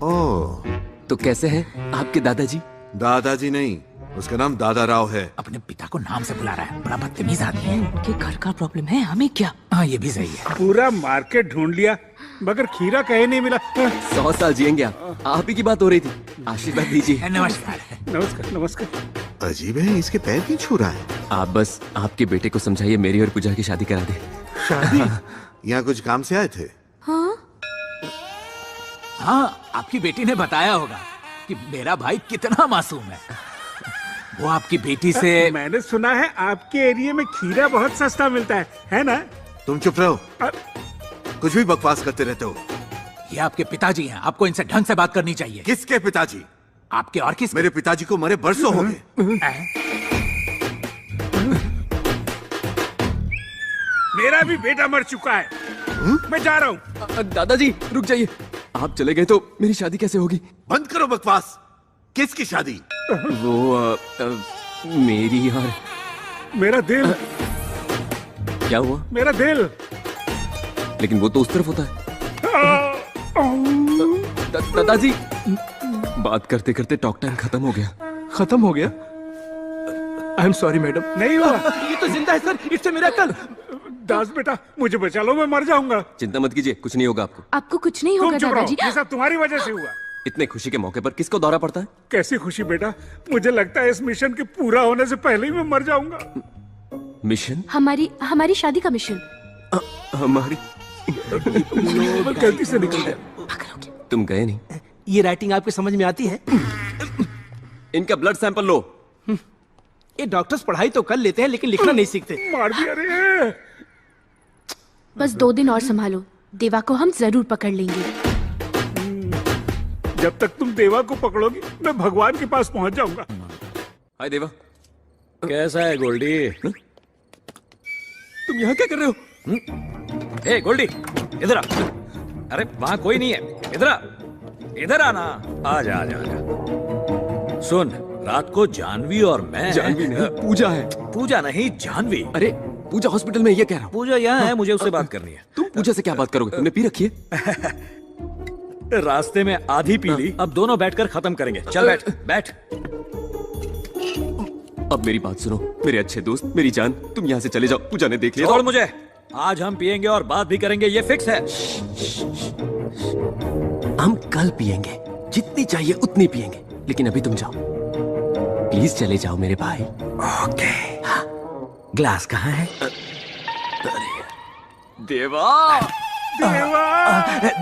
ओह, तो कैसे हैं आपके दादाजी? दादाजी नहीं, उसका नाम दादा राव है। अपने पिता को नाम से बुला रहा है, बड़ा बदतमीज आदमी है। उनके घर का प्रॉब्लम है, हमें क्या? हाँ ये भी सही है। पूरा मार्केट ढूंढ लिया मगर खीरा कहीं नहीं मिला। 100 साल जिएंगे आप ही की बात हो रही थी। आशीर्वाद दीजिए। नमस्कार। नमस्कार नमस्कार। अजीब है, इसके पैर क्यों छू रहा है? आप बस आपके बेटे को समझाइए मेरी और पूजा की शादी करा दे। शादी? यहाँ कुछ काम से आए थे? हाँ, आपकी बेटी ने बताया होगा कि मेरा भाई कितना मासूम है। वो आपकी बेटी से मैंने सुना है आपके एरिया में खीरा बहुत सस्ता मिलता है ना? तुम चुप रहो, कुछ भी बकवास करते रहते हो। ये आपके पिताजी हैं, आपको इनसे ढंग से बात करनी चाहिए। किसके पिताजी? आपके और किस? मेरे पिताजी को मरे बरसों हो गए। मेरा भी बेटा मर चुका है। मैं जा रहा हूँ। दादाजी रुक जाइए, आप चले गए तो मेरी शादी कैसे होगी? बंद करो बकवास। किसकी शादी? वो मेरी और मेरा दिल। क्या हुआ? मेरा दिल। लेकिन वो तो उस तरफ होता है। दादाजी, बात करते करते टॉक टाइम खत्म हो गया। खत्म हो गया? आई एम सॉरी मैडम। नहीं हुआ। ये तो जिंदा है सर, इट्स अ मिरेकल। दास बेटा, मुझे बचा लो, मैं मर जाऊंगा। चिंता मत कीजिए, कुछ नहीं होगा आपको। आपको कुछ नहीं होगा दादाजी। ये सब तुम्हारी वजह से हुआ। इतने खुशी के मौके पर किसको दौरा पड़ता है? कैसी खुशी बेटा, मुझे लगता है इस मिशन के पूरा होने से पहले ही मैं मर जाऊंगा। मिशन? हमारी शादी का मिशन। हमारी? गलती से निकल गया। तुम गए नहीं? ये राइटिंग आपके समझ में आती है? इनका ब्लड सैंपल लो। ये डॉक्टर्स पढ़ाई तो कर लेते हैं लेकिन लिखना नहीं सीखते। मार दिया रे। बस 2 दिन और संभालो, देवा को हम जरूर पकड़ लेंगे। जब तक तुम देवा को पकड़ोगी मैं भगवान के पास पहुंच जाऊंगा। हाय देवा। कैसा है गोल्डी? तुम यहाँ क्या कर रहे हो? ए गोल्डी, इधर आ। अरे वहां कोई नहीं है, इधर आ। इधर आना। आजा आजा आजा। सुन, रात को जानवी और मैं। जानवी नहीं, पूजा है। पूजा नहीं, जानवी। अरे पूजा हॉस्पिटल में, ये कह रहा हूँ। पूजा यहाँ है, मुझे उससे बात करनी है। तुम पूजा से क्या बात करोगे? तुमने पी रखी है? रास्ते में आधी पी ली, अब दोनों बैठकर खत्म करेंगे। चल बैठ बैठ। अब मेरी बात सुनो, मेरे अच्छे दोस्त, मेरी जान, तुम यहाँ से चले जाओ। पूजा ने देख लिया। छोड़ मुझे। आज हम पिएंगे और बात भी करेंगे, ये फिक्स है। हम कल पिएंगे, जितनी चाहिए उतनी पिएंगे, लेकिन अभी तुम जाओ प्लीज, चले जाओ मेरे भाई। ओके। ग्लास कहाँ है? देवा।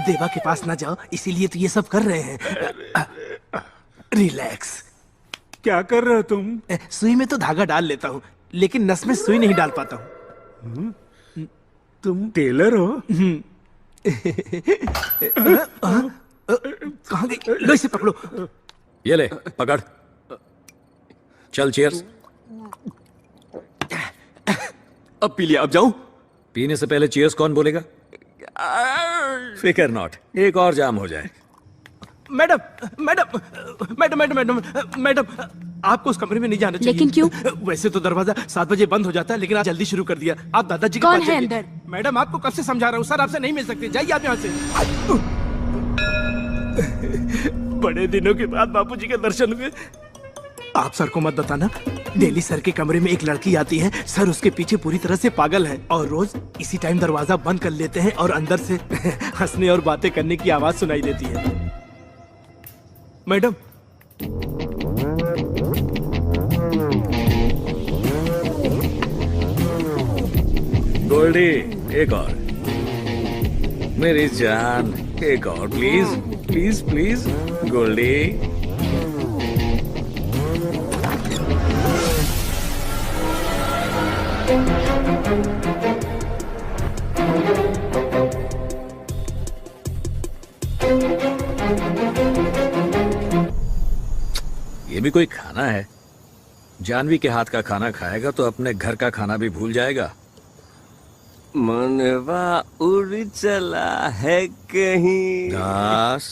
देवा के पास ना जाओ, इसीलिए तो ये सब कर रहे हैं। रिलैक्स। क्या कर रहे हो तुम? सुई में तो धागा डाल लेता हूँ, लेकिन नस में सुई नहीं डाल पाता हूँ। तुम टेलर हो? कहाँ गई? लो इसे पकड़ो। ये ले, पकड़। चल चीयर्स। अब पी लिया, अब जाऊं? पीने से पहले चीयर्स कौन बोलेगा? फिकर नॉट, एक और जाम हो जाए। Madam madam madam madam madam madam, आपको उस कमरे में नहीं जाना चाहिए। लेकिन क्यों? वैसे तो दरवाजा 7 बजे बंद हो जाता है, लेकिन आज जल्दी शुरू कर दिया। आप दादाजी के कौन पास है जाइए। अंदर? मैडम आपको कब से समझा रहा हूँ सर, आपसे नहीं मिल सकते, जाइए आप यहाँ से। बड़े दिनों के बाद बापूजी के दर्शन हुए। आप सर को मत बताना, डेली सर के कमरे में एक लड़की आती है, सर उसके पीछे पूरी तरह से पागल है, और रोज इसी टाइम दरवाजा बंद कर लेते हैं और अंदर से हंसने और बातें करने की आवाज सुनाई देती है। मैडम गोल्डी, एक और। मेरी जान, एक और प्लीज प्लीज प्लीज गोल्डी। ये भी कोई खाना है? जानवी के हाथ का खाना खाएगा तो अपने घर का खाना भी भूल जाएगा। मनवा उड़ चला है कहीं दास,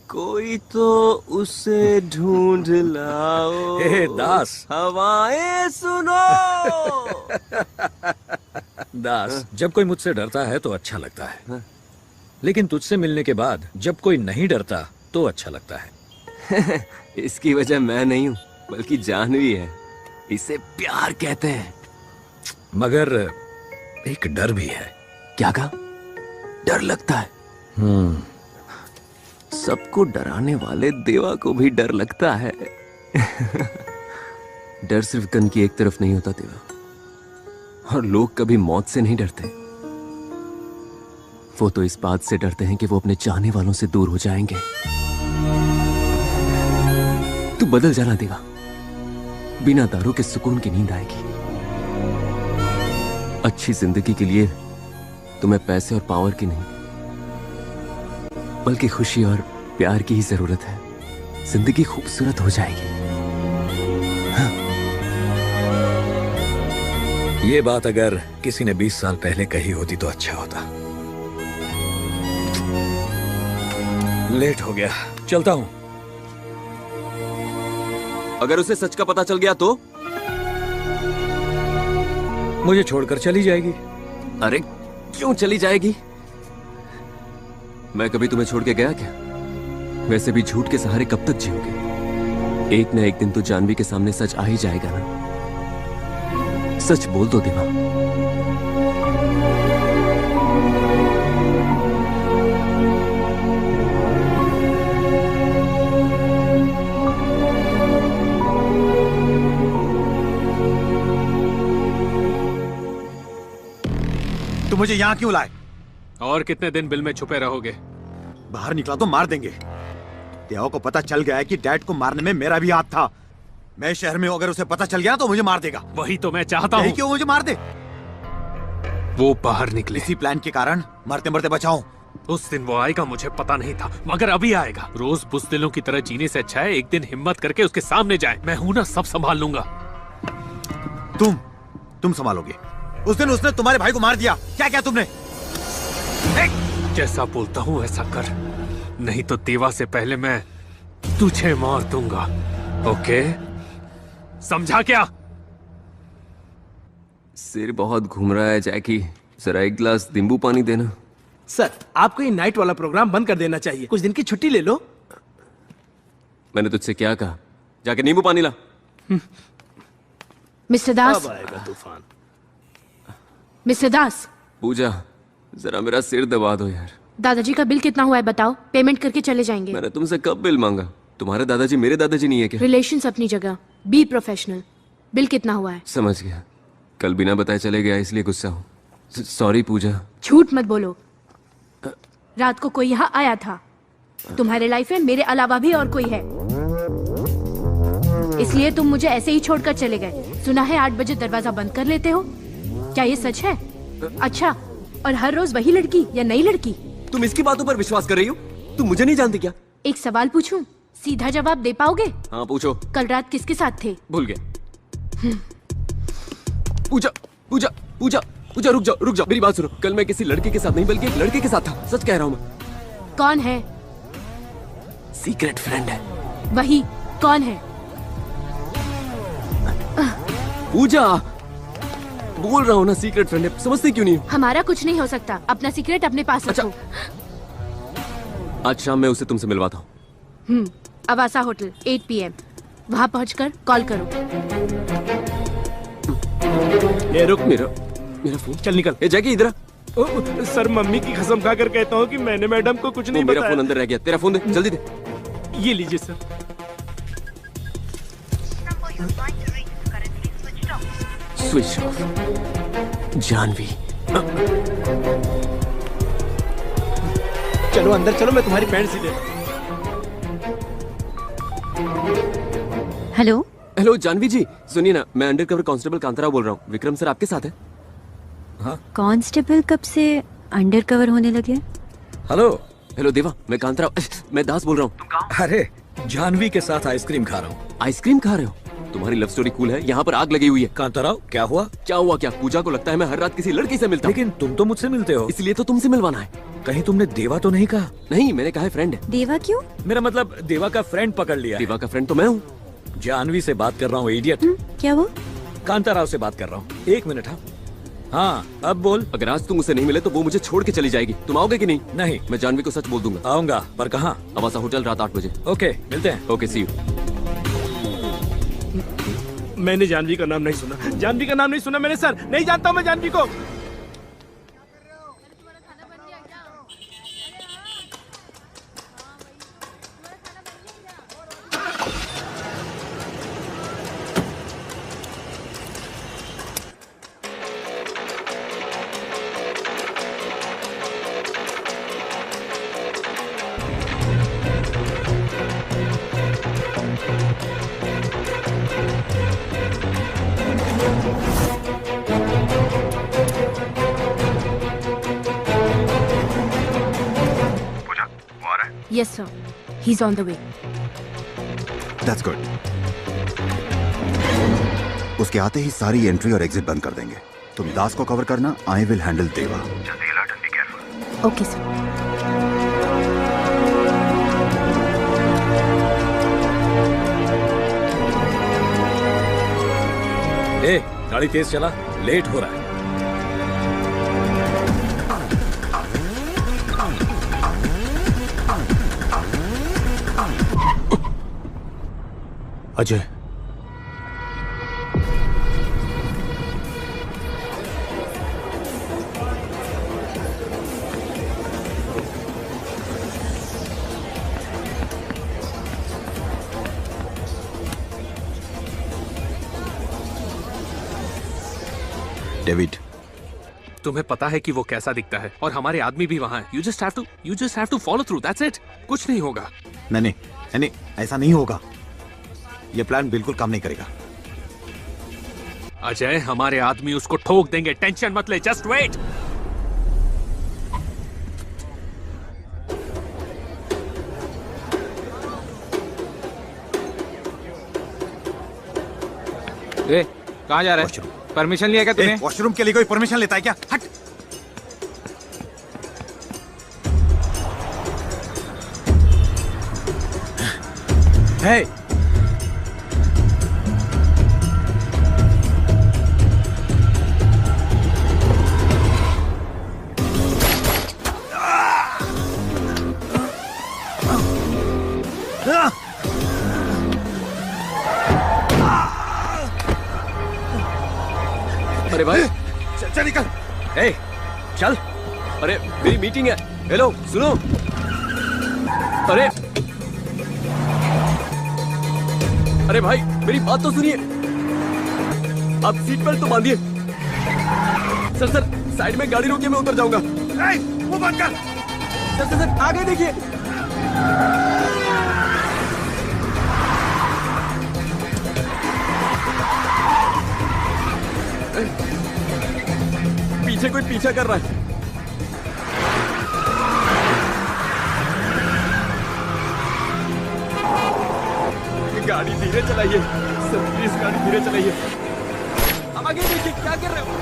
कोई तो उसे ढूंढ लाओ। हे दास, हवाएं सुनो। दास, जब कोई मुझसे डरता है तो अच्छा लगता है, लेकिन तुझसे मिलने के बाद जब कोई नहीं डरता तो अच्छा लगता है। इसकी वजह मैं नहीं हूँ, बल्कि जानवी है। इसे प्यार कहते हैं। मगर एक डर भी है। क्या कहा? डर लगता है? सबको डराने वाले देवा को भी डर लगता है। डर सिर्फ गन की एक तरफ नहीं होता देवा, और लोग कभी मौत से नहीं डरते। वो तो इस बात से डरते हैं कि वो अपने चाहने वालों से दूर हो जाएंगे। तू बदल जाना देवा, बिना दारू के सुकून की नींद आएगी। अच्छी जिंदगी के लिए तुम्हें पैसे और पावर की नहीं, बल्कि खुशी और प्यार की ही जरूरत है। जिंदगी खूबसूरत हो जाएगी। हाँ। ये बात अगर किसी ने 20 साल पहले कही होती तो अच्छा होता। लेट हो गया, चलता हूं। अगर उसे सच का पता चल गया तो मुझे छोड़कर चली जाएगी। अरे क्यों चली जाएगी? मैं कभी तुम्हें छोड़ के गया क्या? वैसे भी झूठ के सहारे कब तक जियोगे? एक ना एक दिन तो जानवी के सामने सच आ ही जाएगा ना। सच बोल दो देवा। तुम मुझे यहाँ क्यों लाए? और कितने दिन बिल में छुपे रहोगे? बाहर निकला तो मार देंगे। देवा को पता चल गया है कि डैड को मारने में मेरा भी हाथ था। मैं शहर में हूं, अगर उसे पता चल गया तो मुझे मार देगा। वही तो मैं चाहता हूँ। क्यों मुझे मार दे? वो बाहर निकले। इसी प्लान के कारण मरते मरते बचाऊं। उस दिन वो आएगा मुझे पता नहीं था, मगर अभी आएगा। रोज बुज़दिलों की तरह जीने से अच्छा है एक दिन हिम्मत करके उसके सामने जाए। मैं हूं ना, सब संभाल लूंगा। तुम संभालोगे? उस दिन उसने तुम्हारे भाई को मार दिया। क्या किया तुमने? जैसा बोलता हूँ वैसा कर, नहीं तो देवा से पहले मैं तुझे मार दूंगा। ओके, समझा क्या? सिर बहुत घूम रहा है जैकी, जरा एक गिलास नींबू पानी देना। सर, आपको ये नाइट वाला प्रोग्राम बंद कर देना चाहिए। कुछ दिन की छुट्टी ले लो। मैंने तुझसे क्या कहा? जाके नींबू पानी ला। मिस्टर दास। अब आएगा तूफान। मिस्टर दास। पूजा, जरा मेरा सिर दबा दो यार। दादाजी का बिल कितना हुआ है बताओ, पेमेंट करके चले जाएंगे। मैंने तुमसे कब बिल मांगा? तुम्हारे दादाजी मेरे दादाजी नहीं है क्या? रिलेशंस अपनी जगह, बी प्रोफेशनल। बिल कितना हुआ है? समझ गया, कल बिना बताए चले गया इसलिए गुस्सा हूँ। सॉरी पूजा। झूठ मत बोलो, रात को कोई यहाँ आया था। तुम्हारे लाइफ में मेरे अलावा भी और कोई है, इसलिए तुम मुझे ऐसे ही छोड़कर चले गए। सुना है 8 बजे दरवाजा बंद कर लेते हो, क्या ये सच है? अच्छा, और हर रोज वही लड़की या नई लड़की? तुम इसकी बातों पर विश्वास कर रही हो? तुम मुझे नहीं जानती क्या? एक सवाल पूछूं, सीधा जवाब दे पाओगे? हाँ पूछो। कल रात किसके साथ थे? भूल गया। पूजा पूजा पूजा पूजा, रुक जाओ मेरी बात सुनो। कल मैं किसी लड़के के साथ नहीं बल्कि एक लड़के के साथ था। सच कह रहा हूँ मैं। कौन है? सीक्रेट फ्रेंड है। वही, कौन है? पूजा, बोल रहा हूँ ना सीक्रेट फ्रेंड है, समझती क्यों नहीं हो? हमारा कुछ नहीं हो सकता, अपना सीक्रेट अपने पास रखो। आज शाम मैं उसे तुमसे मिलवाता हूँ। अवासा होटल 8 PM, वहाँ पहुँचकर कॉल करो। ये रुक, मेरा फोन। चल निकल। ए जैकी इधर। सर, मम्मी की कसम खाकर कहता हूँ कि मैंने मैडम को कुछ नहीं बताया। मेरा फोन अंदर रह गया, तेरा फोन दे, जल्दी दे। ये लीजिए सर। Switch off. जानवी, चलो अंदर चलो, मैं तुम्हारी पैंट सी देता हूं। हेलो हेलो जानवी जी, सुनिए ना, मैं अंडरकवर कांस्टेबल कांताराव बोल रहा हूँ। विक्रम सर आपके साथ है? हाँ कांस्टेबल कब से अंडरकवर होने लगे? हेलो हेलो देवा, मैं कांताराव, मैं दास बोल रहा हूँ। अरे जानवी के साथ आइसक्रीम खा रहा हूँ। आइसक्रीम खा रहे हो? तुम्हारी लव स्टोरी कूल है, यहाँ पर आग लगी हुई है। कांताराव क्या हुआ? क्या हुआ क्या? पूजा को लगता है मैं हर रात किसी लड़की से मिलता हूँ। लेकिन तुम तो मुझसे मिलते हो। इसलिए तो तुमसे मिलवाना है। कहीं तुमने देवा तो नहीं कहा? नहीं, मैंने कहा है फ्रेंड है। देवा क्यों? मेरा मतलब देवा का फ्रेंड पकड़ लिया। देवा का फ्रेंड तो मैं हूँ। जानवी से बात कर रहा हूँ इडियट। क्या वो? कांताराव से बात कर रहा हूँ। एक मिनट। हाँ अब बोल। अगर आज तुम उसे नहीं मिले तो वो मुझे छोड़ के चली जाएगी। तुम आओगे कि नहीं? नहीं। मैं जानवी को सच बोल दूंगा। आऊंगा, पर कहाँ? आवासा होटल, रात 8 बजे। ओके मिलते हैं। Okay see you. मैंने जानवी का नाम नहीं सुना। जानवी का नाम नहीं सुना मैंने सर। नहीं जानता हूँ मैं जानवी को। Yes, sir. He's on the way. That's good. उसके आते ही सारी एंट्री और एग्जिट बंद कर देंगे। तुम दास को कवर करना, आई विल हैंडल देवा। Okay, sir. ए, गाड़ी तेज चला, लेट हो रहा है। अजय, डेविड, तुम्हें पता है कि वो कैसा दिखता है और हमारे आदमी भी वहाँ है। You just have to follow through. That's it. कुछ नहीं होगा। नहीं, ऐसा नहीं होगा। ये प्लान बिल्कुल काम नहीं करेगा। अजय, हमारे आदमी उसको ठोक देंगे। टेंशन मत ले, जस्ट वेट। कहाँ जा रहा है? परमिशन लिया क्या तूने? वॉशरूम के लिए कोई परमिशन लेता है क्या? हट। Hey! अरे भाई, चल निकल। ए, चल। अरे मेरी मीटिंग है। हेलो सुनो। अरे भाई, मेरी बात तो सुनिए। आप सीट बेल्ट तो बांधिए। सर साइड में गाड़ी रोकिए, मैं उतर जाऊंगा। वो बंद कर। सर आगे देखिए। पीछे कोई पीछा कर रहा है। गाड़ी धीरे चलाइए सर, प्लीज गाड़ी धीरे चलाइए। अब आगे देखिए क्या कर रहे हो।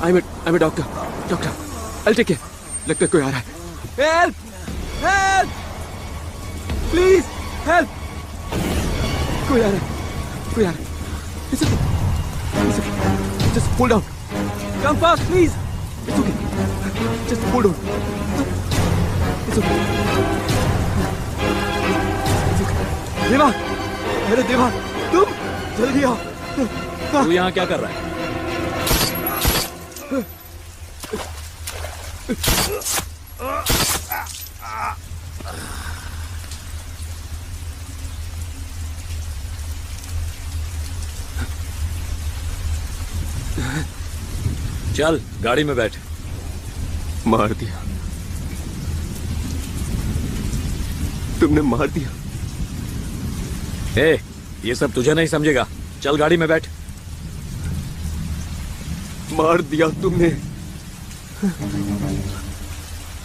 I'm a doctor. Doctor, I'll take care. लगता है कोई आ रहा है. Help! Help! Please, help! कोई आ रहा है. कोई आ रहा है. It's okay. It's okay. Just hold on. Come fast, please. It's okay. Just hold on. It's okay. It's okay. देवा, अरे देवा, तुम जल्दी आओ. तू यहाँ क्या कर रहा है? चल गाड़ी में बैठ. मार दिया. तुमने मार दिया. ए, ये सब तुझे नहीं समझेगा. चल गाड़ी में बैठ. मार दिया तुमने.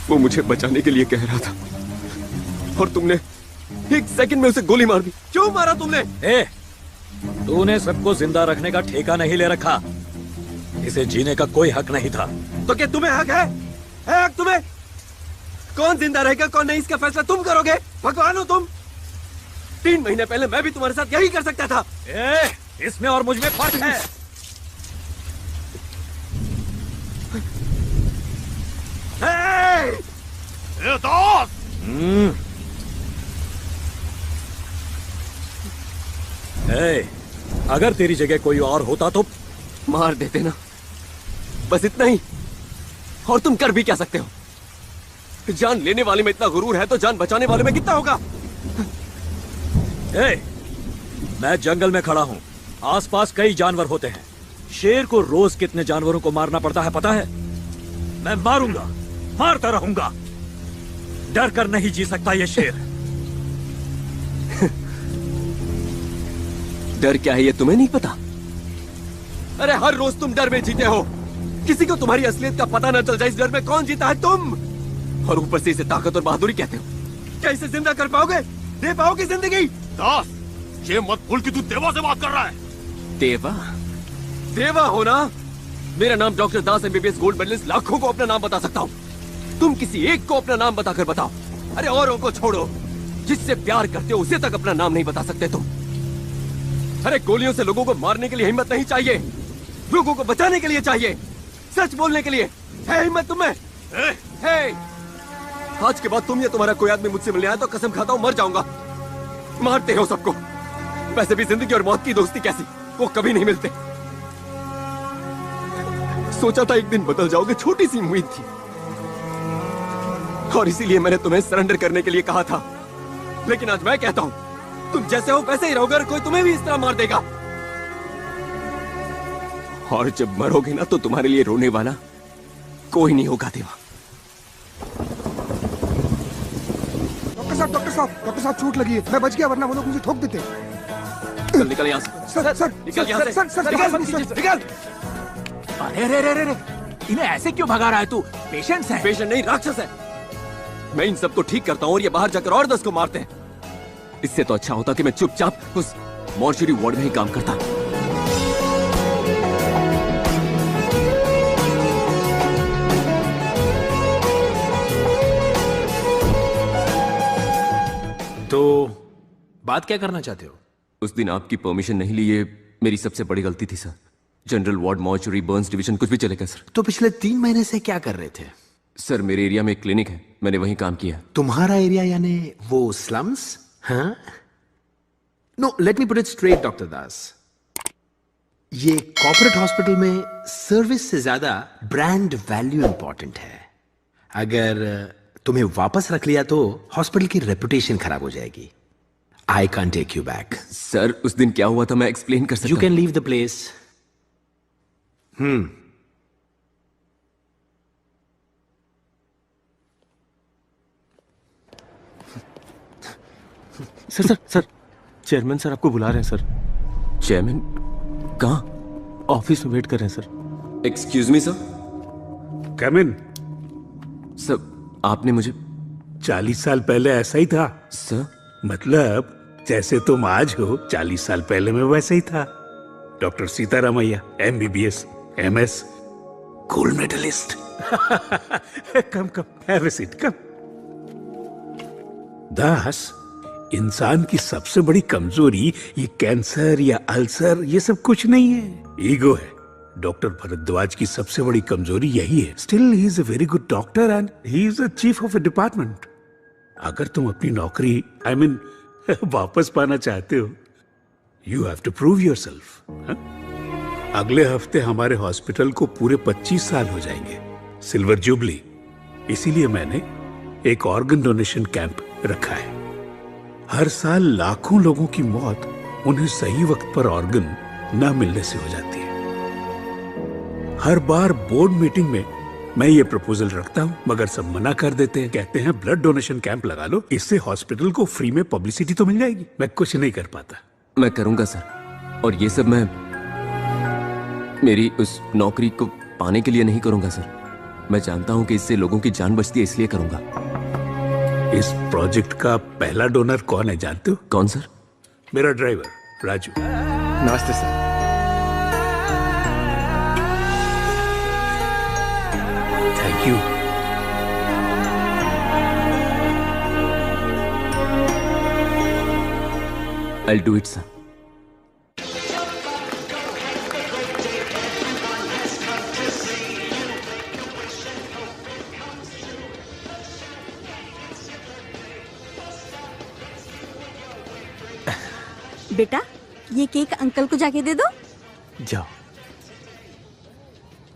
वो मुझे बचाने के लिए कह रहा था और तुमने 1 सेकंड में उसे गोली मार दी. क्यों मारा तुमने? ए, तूने सबको जिंदा रखने का ठेका नहीं ले रखा. इसे जीने का कोई हक नहीं था. तो क्या तुम्हें हक है? हक तुम्हें? कौन जिंदा रहेगा कौन नहीं इसका फैसला तुम करोगे? भगवान हो तुम. 3 महीने पहले मैं भी तुम्हारे साथ यही कर सकता था. इसमें और मुझ में फर्क है. दोस्त! अगर तेरी जगह कोई और होता तो मार देते ना. बस इतना ही. और तुम कर भी क्या सकते हो? जान लेने वाले में इतना गुरूर है तो जान बचाने वाले में कितना होगा? मैं जंगल में खड़ा हूं. आसपास कई जानवर होते हैं. शेर को रोज कितने जानवरों को मारना पड़ता है पता है? मैं मारूंगा, मारता रहूंगा. डर कर नहीं जी सकता ये शेर. डर क्या है ये तुम्हें नहीं पता? अरे हर रोज तुम डर में जीते हो. किसी को तुम्हारी असलियत का पता न चल जाए इस डर में कौन जीता है? तुम. और ऊपर से इसे ताकत और बहादुरी कहते हो. क्या इसे जिंदा कर पाओगे? दे पाओगे जिंदगी? दास, ये मत भूल कि तू देवा से बात कर रहा है. देवा? देवा हो ना? मेरा नाम डॉक्टर दास एमबीबीएस गोल्ड मेडलिस्ट. लाखों को अपना नाम बता सकता हूँ. तुम किसी एक को अपना नाम बताकर बताओ. अरे औरों को छोड़ो, जिससे प्यार करते हो उसे तक अपना नाम नहीं बता सकते तुम. अरे गोलियों से लोगों को मारने के लिए हिम्मत नहीं चाहिए, लोगों को बचाने के लिए चाहिए, सच बोलने के लिए. है हिम्मत तुम्हें? है? आज के बाद तुम या तुम्हारा कोई आदमी मुझसे मिलने आया तो कसम खाता हूं मर जाऊंगा. मारते हो सबको. वैसे भी जिंदगी और मौत की दोस्ती कैसी, वो कभी नहीं मिलते. सोचा था एक दिन बदल जाओगे, छोटी सी उम्मीद थी. और इसीलिए मैंने तुम्हें सरेंडर करने के लिए कहा था. लेकिन आज मैं कहता हूं, तुम जैसे हो वैसे ही रहोगे और कोई तुम्हें भी इस तरह मार देगा. और जब मरोगे ना तो तुम्हारे लिए रोने वाला कोई नहीं होगा. देवा. डॉक्टर साहब चोट लगी है. मैं बच गया वरना वो लोग मुझे ठोक देते. चल निकल यहाँ से. सर निकल यहाँ से. निकल. अरे अरे इन्हें ऐसे क्यों भगा रहा है तू? पेशेंट्स हैं. पेशेंट नहीं, राक्षस है. मैं इन सबको ठीक करता हूँ और ये बाहर जाकर और 10 को मारते हैं. इससे तो अच्छा होता कि मैं चुपचाप उस मॉर्चरी वार्ड में ही काम करता. तो बात क्या करना चाहते हो? उस दिन आपकी परमिशन नहीं ली, ये मेरी सबसे बड़ी गलती थी sir. General ward, mortuary, Burns division कुछ भी चलेगा सर. तो पिछले 3 महीने से क्या कर रहे थे? सर मेरे एरिया में एक क्लिनिक है, मैंने वहीं काम किया. तुम्हारा एरिया यानी वो स्लम्स? हाँ? No, let me put it straight doctor Das. ये कॉर्पोरेट हॉस्पिटल में सर्विस से ज्यादा ब्रांड वैल्यू इंपॉर्टेंट है. अगर तुम्हें वापस रख लिया तो हॉस्पिटल की रेपुटेशन खराब हो जाएगी. I can take you back. Sir उस दिन क्या हुआ था मैं एक्सप्लेन कर सकता हूं. You can leave the place. Sir chairman sir आपको बुला रहे हैं सर. चेयरमैन कहाँ? ऑफिस में वेट कर रहे हैं sir. Excuse me sir. Come in. Sir आपने मुझे 40 साल पहले ऐसा ही था सर. मतलब जैसे तुम आज हो 40 साल पहले मैं वैसे ही था. Doctor Sitaramaiah, MBBS, MS. Gold medalist. Come come, have a seat, come. Das, इंसान की सबसे बड़ी कमजोरी ये कैंसर या अल्सर ये सब कुछ नहीं है, ईगो है। डॉक्टर भरद्वाज की सबसे बड़ी कमजोरी यही है। Still he is a very good doctor and he is the chief of a department. अगर तुम अपनी नौकरी वापस पाना चाहते हो, you have to prove yourself. अगले हफ्ते हमारे हॉस्पिटल को पूरे 25 साल हो जाएंगे, सिल्वर जुबली। इसीलिए मैंने एक ऑर्गन डोनेशन कैंप रखा है। हर साल लाखों लोगों की मौत उन्हें सही वक्त पर ऑर्गन न मिलने से हो जाती है। हर बार बोर्ड मीटिंग में मैं ये प्रपोजल रखता हूँ, मगर सब मना कर देते हैं। कहते हैं ब्लड डोनेशन कैंप लगा लो, इससे हॉस्पिटल को फ्री में पब्लिसिटी तो मिल जाएगी। मैं कुछ नहीं कर पाता। मैं करूंगा सर, और ये सब मैं मेरी उस नौकरी को पाने के लिए नहीं करूंगा सर। मैं जानता हूं कि इससे लोगों की जान बचती है, इसलिए करूंगा। इस प्रोजेक्ट का पहला डोनर कौन है जानते हो? कौन सर? मेरा ड्राइवर राजू। नमस्ते sir. Thank you. I'll do it, sir. बेटा, ये केक अंकल को जाके दे दो। जाओ।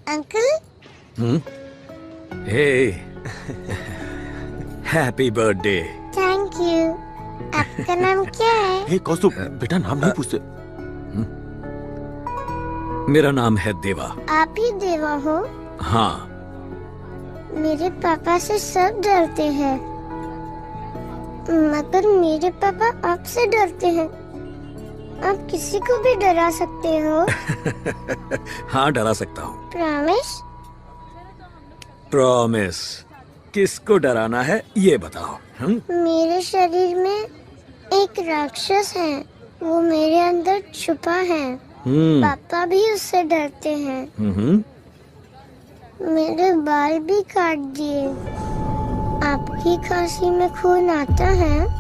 Uncle. Hey, happy birthday. Thank you. आपका नाम क्या है? हे कौस्तुभ, बेटा नाम नहीं पूछते। मेरा नाम है देवा। आप ही देवा हो? हाँ। मेरे पापा से सब डरते हैं, मगर मेरे पापा आपसे डरते हैं। आप किसी को भी डरा सकते हो? हाँ, डरा सकता हूँ। प्रॉमिस? प्रॉमिस। किसको डराना है ये बताओ। मेरे शरीर में एक राक्षस है, वो मेरे अंदर छुपा है। पापा भी उससे डरते हैं। मेरे बाल भी काट दिए। आपकी खांसी में खून आता है,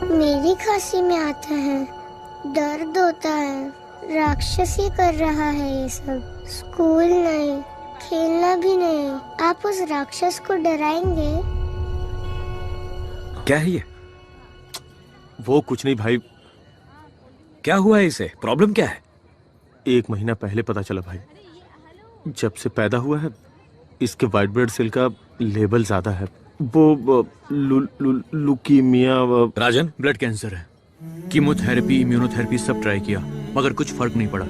मेरी खांसी में आता है। दर्द होता है। राक्षस ही कर रहा है ये सब। स्कूल नहीं, खेलना भी नहीं। आप उस राक्षस को डराएंगे? क्या है ये? वो कुछ नहीं भाई। क्या हुआ है इसे? प्रॉब्लम क्या है? 1 महीना पहले पता चला भाई। जब से पैदा हुआ है, इसके व्हाइट ब्लड सेल का लेवल ज्यादा है। वो लुकीमिया। राजन, ब्लड कैंसर है। कीमोथेरेपी, इम्यूनोथेरेपी सब ट्राई किया, मगर कुछ फर्क नहीं पड़ा।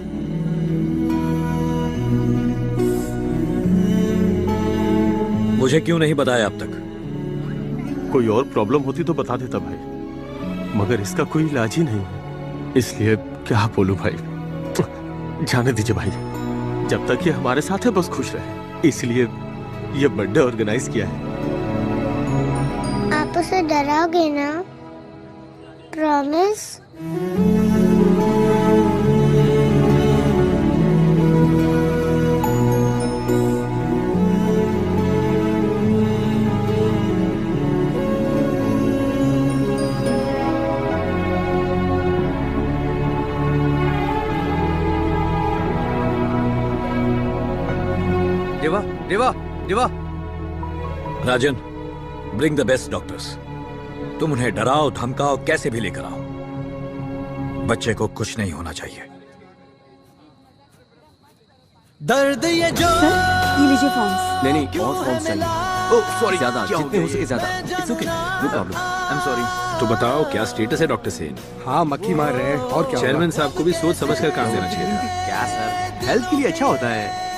मुझे क्यों नहीं बताया अब तक? कोई और प्रॉब्लम होती तो बता देता भाई, मगर इसका कोई इलाज ही नहीं है। इसलिए क्या बोलूं भाई। जाने दीजिए भाई, जब तक ये हमारे साथ है बस खुश रहे। इसलिए ये बर्थडे ऑर्गेनाइज किया है। आप उसे डराओगे ना? प्रॉमिस? देवा, देवा, देवा। राजन, ब्रिंग द बेस्ट डॉक्टर्स। तुम उन्हें डराओ, धमकाओ, कैसे भी लेकर आओ। बच्चे को कुछ नहीं होना चाहिए। दर्द ये जो ये लीजिए फॉर्म्स। नहीं और फॉर्म्स चाहिए। ओह सॉरी, ज्यादा जितने हो सके ज्यादा। It's okay, no problem. I am sorry. तो बताओ क्या स्टेटस है डॉक्टर से? हाँ, मक्खी मार रहे हैं और क्या। चेयरमैन साहब को भी सोच समझ कर काम देना चाहिए था। क्या सर, हेल्थ के लिए अच्छा होता है।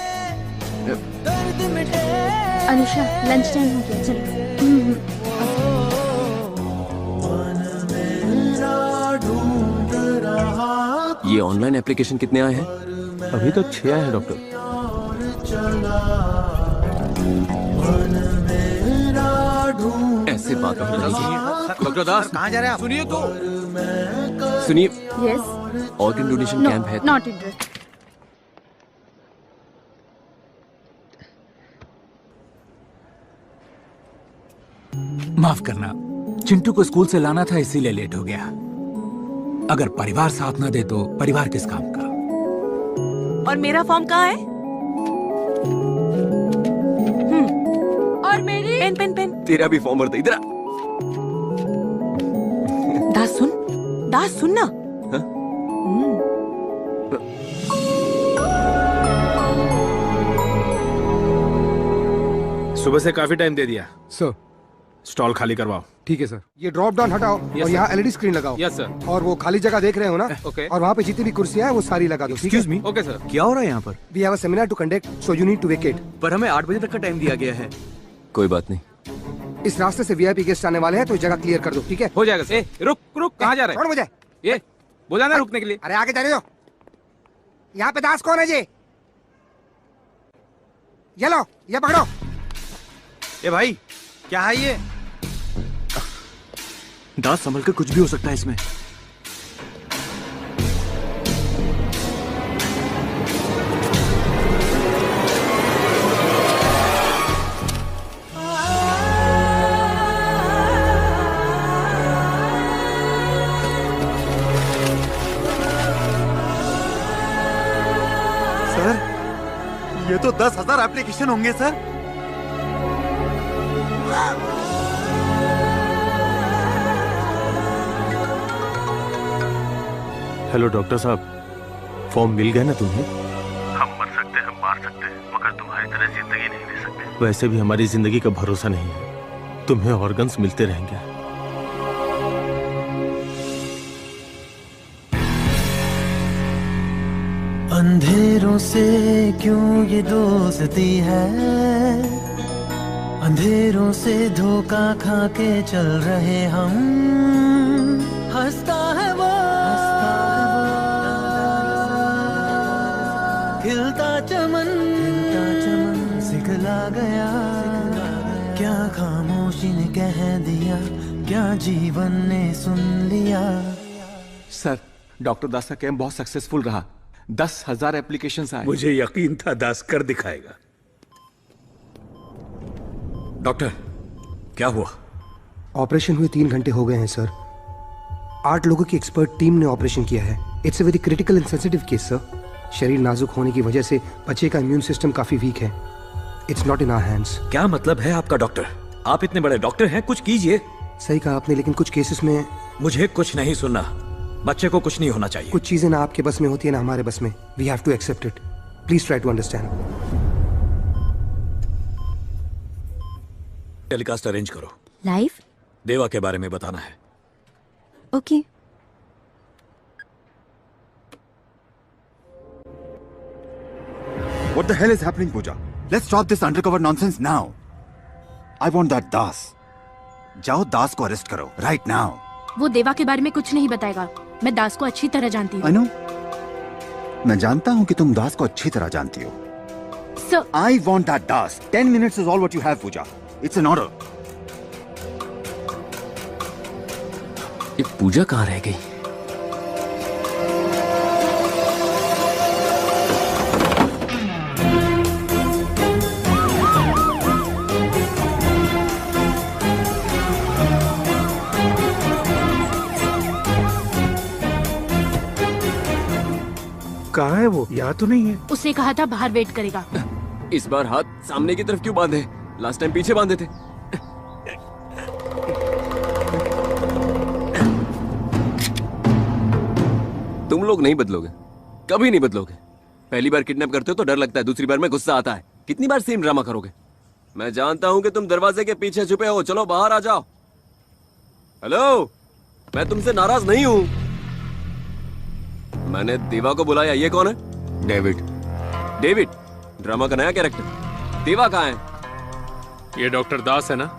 अनुषा, लंच टाइम हो गया, चलो। ये ऑनलाइन एप्लीकेशन कितने आए हैं? अभी तक 6 आए हैं डॉक्टर। ऐसे बात नहीं बनेगी। डॉक्टर दास, कहाँ जा रहे हैं आप? सुनिए तो। सुनिए, यस। ऑर्गन डोनेशन कैंप है। Not interest. माफ करना, चिंटू को स्कूल से लाना था इसीलिए लेट हो गया। अगर परिवार साथ ना दे तो परिवार किस काम का। और मेरा फॉर्म कहाँ है? और मेरी पेन पेन पेन। तेरा भी फॉर्म भरता, इधर आ। दास सुन ना। सुबह से काफी टाइम दे दिया सर। स्टॉल खाली करवाओ। ठीक है सर। ये ड्रॉप डाउन हटाओ और यहाँ एलईडी स्क्रीन लगाओ। Yes sir. और वो खाली जगह देख रहे हो ना? ओके। और वहाँ पे जितनी भी कुर्सियाँ हैं वो सारी लगा दो। Excuse me. Okay sir. क्या हो रहा है यहाँ पर? We have a seminar to conduct, so you need to vacate. पर हमें 8 बजे तक का टाइम दिया गया है। कोई बात नहीं। इस रास्ते से वीआईपी गेस्ट आने वाले हैं, तो जगह क्लियर कर दो, ठीक है? हो जाएगा सर। रुक कहाँ जा रहे हैं? मुझे ये बोला ना रुकने के लिए। अरे आगे जाने दो। यहाँ पे दास कौन है जी? ये लो, ये पकड़ो। ए भाई, क्या है ये? दास संभल कर, कुछ भी हो सकता है इसमें। सर, ये तो 10,000 एप्लीकेशन होंगे सर। हेलो डॉक्टर साहब, फॉर्म मिल गया ना तुम्हें? हम मर सकते हैं, मार सकते हैं, मगर तुम्हारी तरह जिंदगी नहीं दे सकते। वैसे भी हमारी जिंदगी का भरोसा नहीं है। तुम्हें ऑर्गन्स मिलते रहेंगे। अंधेरों से क्यों ये दोस्ती है, अंधेरों से धोखा खा के चल रहे हम। हंसता है वो, खिलता चमन सिखला गया, क्या खामोशी ने कह दिया, क्या जीवन ने सुन लिया। सर, डॉक्टर दास का कैंप बहुत सक्सेसफुल रहा। 10,000 एप्लीकेशंस आए। मुझे यकीन था दास कर दिखाएगा। डॉक्टर, क्या हुआ? ऑपरेशन हुए 3 घंटे हो गए हैं सर। 8 लोगों की एक्सपर्ट टीम ने ऑपरेशन किया है। It's a very critical and sensitive case sir. शरीर नाजुक होने की वजह से बच्चे का इम्यून सिस्टम काफी वीक है। It's not in our hands. क्या मतलब है आपका डॉक्टर? आप इतने बड़े डॉक्टर हैं, कुछ कीजिए। सही कहा आपने, लेकिन कुछ केसेस में मुझे कुछ नहीं सुनना। बच्चे को कुछ नहीं होना चाहिए। कुछ चीजें ना आपके बस में होती है ना हमारे बस में। We have to accept it. Please try to understand. Telecast arrange करो। लाइव? देवा के बारे में बताना है। Okay. What the hell is happening, Pooja? Let's stop this undercover nonsense now. I want that दास। जाओ दास को अरेस्ट करो right now। वो देवा के बारे में कुछ नहीं बताएगा। मैं दास को अच्छी तरह जानती हूँ। I know। मैं जानता हूँ कि तुम दास को अच्छी तरह जानती हो। Sir, I want that Das. 10 minutes is all what you have, Pooja। It's an order। ये पूजा कहाँ रह गई? कहाँ है वो? यहाँ तो नहीं है। उसने कहा था बाहर वेट करेगा। इस बार हाथ सामने की तरफ क्यों बांधे? लास्ट टाइम पीछे बांधे थे। तुम लोग नहीं बदलोगे, कभी नहीं बदलोगे। पहली बार किडनैप करते हो तो डर लगता है, दूसरी बार में गुस्सा आता है। कितनी बार सेम ड्रामा करोगे? मैं जानता हूं कि तुम दरवाजे के पीछे छुपे हो। चलो बाहर आ जाओ। हेलो, मैं तुमसे नाराज नहीं हूं। मैंने देवा को बुलाया। ये कौन है? डेविड। डेविड ड्रामा का नया कैरेक्टर। देवा कहाँ है? ये डॉक्टर दास है ना?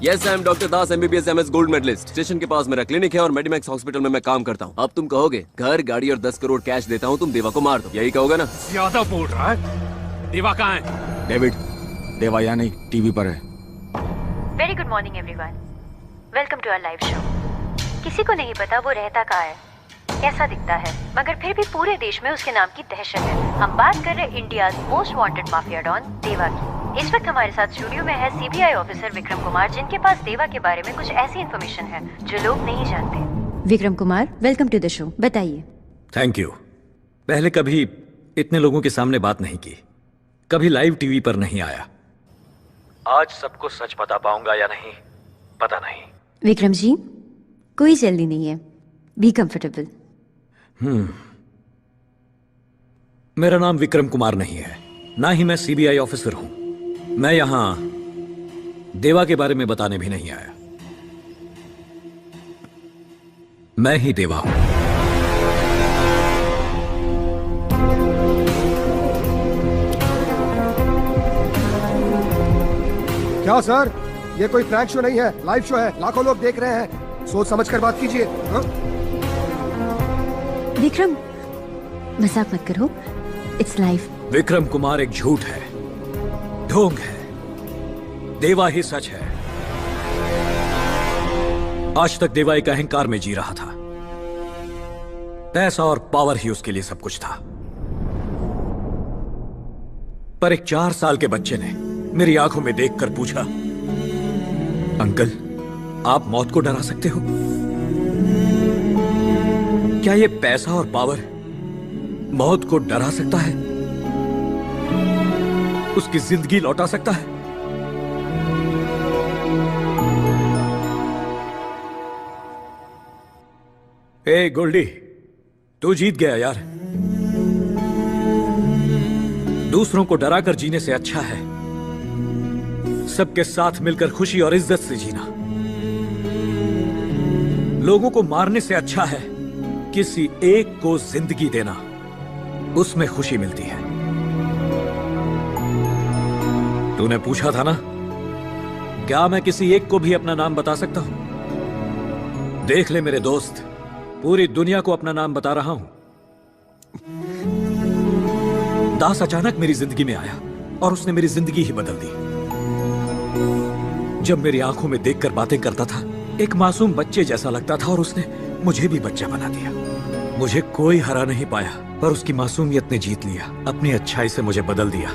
Yes, I am doctor Das, MBBS MS gold medallist. Station के पास मेरा क्लिनिक है और मेडिमैक्स हॉस्पिटल में मैं काम करता हूँ। अब तुम कहोगे घर, गाड़ी और 10 करोड़ कैश देता हूँ, तुम देवा को मार दो, यही कहोगे ना? ज्यादा बोल रहा है। देवा कहाँ है? डेविड, देवा यहाँ नहीं, टीवी पर है। Very good morning everyone, welcome to our live show. किसी को नहीं पता वो रहता कहाँ है, कैसा दिखता है, मगर फिर भी पूरे देश में उसके नाम की दहशत है। हम बात कर रहे India most wanted mafia don Deva की। इस वक्त हमारे साथ स्टूडियो में है सीबीआई ऑफिसर विक्रम कुमार, जिनके पास देवा के बारे में कुछ ऐसी इन्फॉर्मेशन है जो लोग नहीं जानते। Vikram Kumar, welcome to the show. बताइए। Thank you. पहले कभी इतने लोगों के सामने बात नहीं की, कभी लाइव टीवी पर नहीं आया। आज सबको सच बता पाऊंगा या नहीं पता नहीं। विक्रम जी, कोई जल्दी नहीं है, बी कंफर्टेबल। मेरा नाम विक्रम कुमार नहीं है, ना ही मैं सीबीआई ऑफिसर हूं। मैं यहां देवा के बारे में बताने भी नहीं आया। मैं ही देवा हूं। क्या सर, ये कोई प्रैंक शो नहीं है, लाइव शो है, लाखों लोग देख रहे हैं, सोच समझ कर बात कीजिए। विक्रम, मजाक मत करो, इट्स लाइव। विक्रम कुमार एक झूठ है, ढोंग है, देवा ही सच है। आज तक देवा एक अहंकार में जी रहा था। पैसा और पावर ही उसके लिए सब कुछ था। पर एक 4 साल के बच्चे ने मेरी आंखों में देखकर पूछा, अंकल, आप मौत को डरा सकते हो? क्या ये पैसा और पावर मौत को डरा सकता है? उसकी जिंदगी लौटा सकता है? ए गोल्डी, तू जीत गया यार। दूसरों को डराकर जीने से अच्छा है सबके साथ मिलकर खुशी और इज्जत से जीना। लोगों को मारने से अच्छा है किसी एक को जिंदगी देना, उसमें खुशी मिलती है। तूने पूछा था ना, क्या मैं किसी एक को भी अपना नाम बता सकता हूं? देख ले मेरे दोस्त, पूरी दुनिया को अपना नाम बता रहा हूं। दास अचानक मेरी जिंदगी में आया और उसने मेरी जिंदगी ही बदल दी। जब मेरी आंखों में देखकर बातें करता था, एक मासूम बच्चे जैसा लगता था और उसने मुझे भी बच्चा बना दिया। मुझे कोई हरा नहीं पाया, पर उसकी मासूमियत ने जीत लिया, अपनी अच्छाई से मुझे बदल दिया।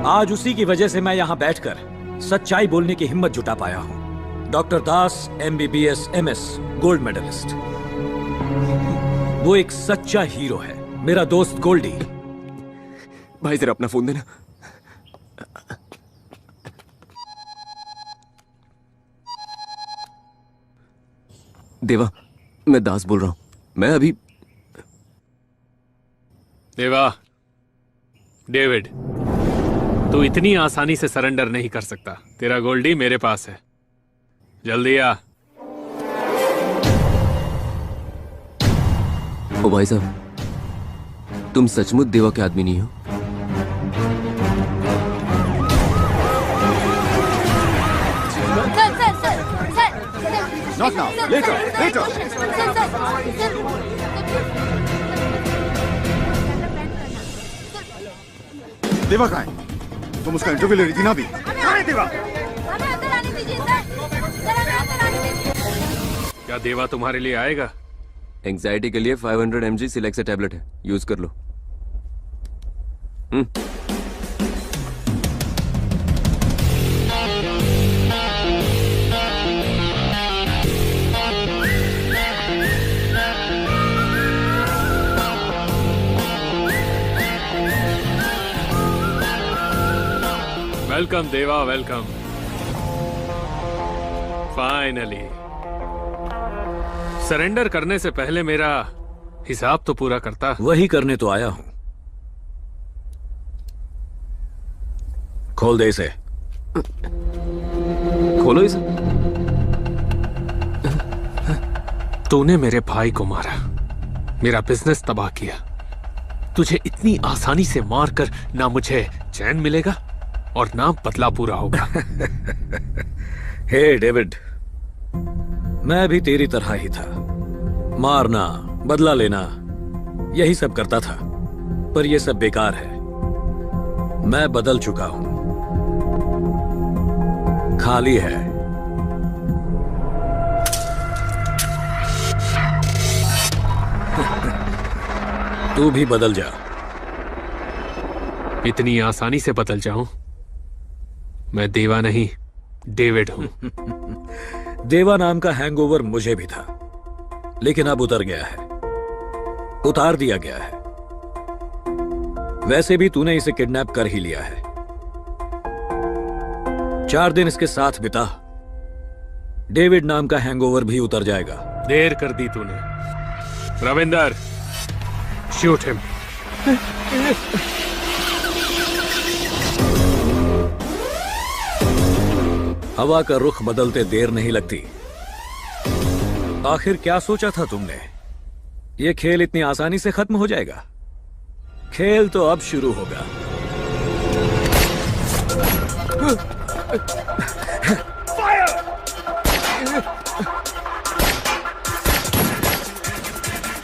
आज उसी की वजह से मैं यहां बैठकर सच्चाई बोलने की हिम्मत जुटा पाया हूं। Doctor Das MBBS MS gold medallist, वो एक सच्चा हीरो है। मेरा दोस्त गोल्डी। भाई जरा अपना फोन देना। देवा, मैं दास बोल रहा हूं। मैं अभी देवा, डेविड, तू इतनी आसानी से सरेंडर नहीं कर सकता। तेरा गोल्डी मेरे पास है, जल्दी आ। ओ भाई साहब, तुम सचमुच देवा के आदमी नहीं हो? Not now. Later. Later. देवा कहाँ है? तुम उसका इंटरव्यू ले रही थी ना अभी? कहाँ है देवा? क्या देवा तुम्हारे लिए आएगा? एंग्जाइटी के लिए 500 mg सिलेक्सा टैबलेट है, यूज कर लो। वेलकम देवा, वेलकम। फाइनली। सरेंडर करने से पहले मेरा हिसाब तो पूरा करता। वही करने तो आया हूं। खोल दे इसे। खोलो इसे। तूने मेरे भाई को मारा, मेरा बिजनेस तबाह किया। तुझे इतनी आसानी से मारकर ना मुझे चैन मिलेगा और ना बदला पूरा होगा। हे डेविड, मैं भी तेरी तरह ही था। मारना, बदला लेना, यही सब करता था। पर यह सब बेकार है। मैं बदल चुका हूं, खाली है। तू भी बदल जा। इतनी आसानी से बदल जाऊं? मैं देवा नहीं, डेविड हूं। देवा नाम का हैंगओवर मुझे भी था, लेकिन अब उतर गया है, उतार दिया गया है। वैसे भी तूने इसे किडनैप कर ही लिया है। 4 दिन इसके साथ बिता, डेविड नाम का हैंगओवर भी उतर जाएगा। देर कर दी तूने। Ravinder, shoot him. हवा का रुख बदलते देर नहीं लगती। आखिर क्या सोचा था तुमने? यह खेल इतनी आसानी से खत्म हो जाएगा? खेल तो अब शुरू होगा।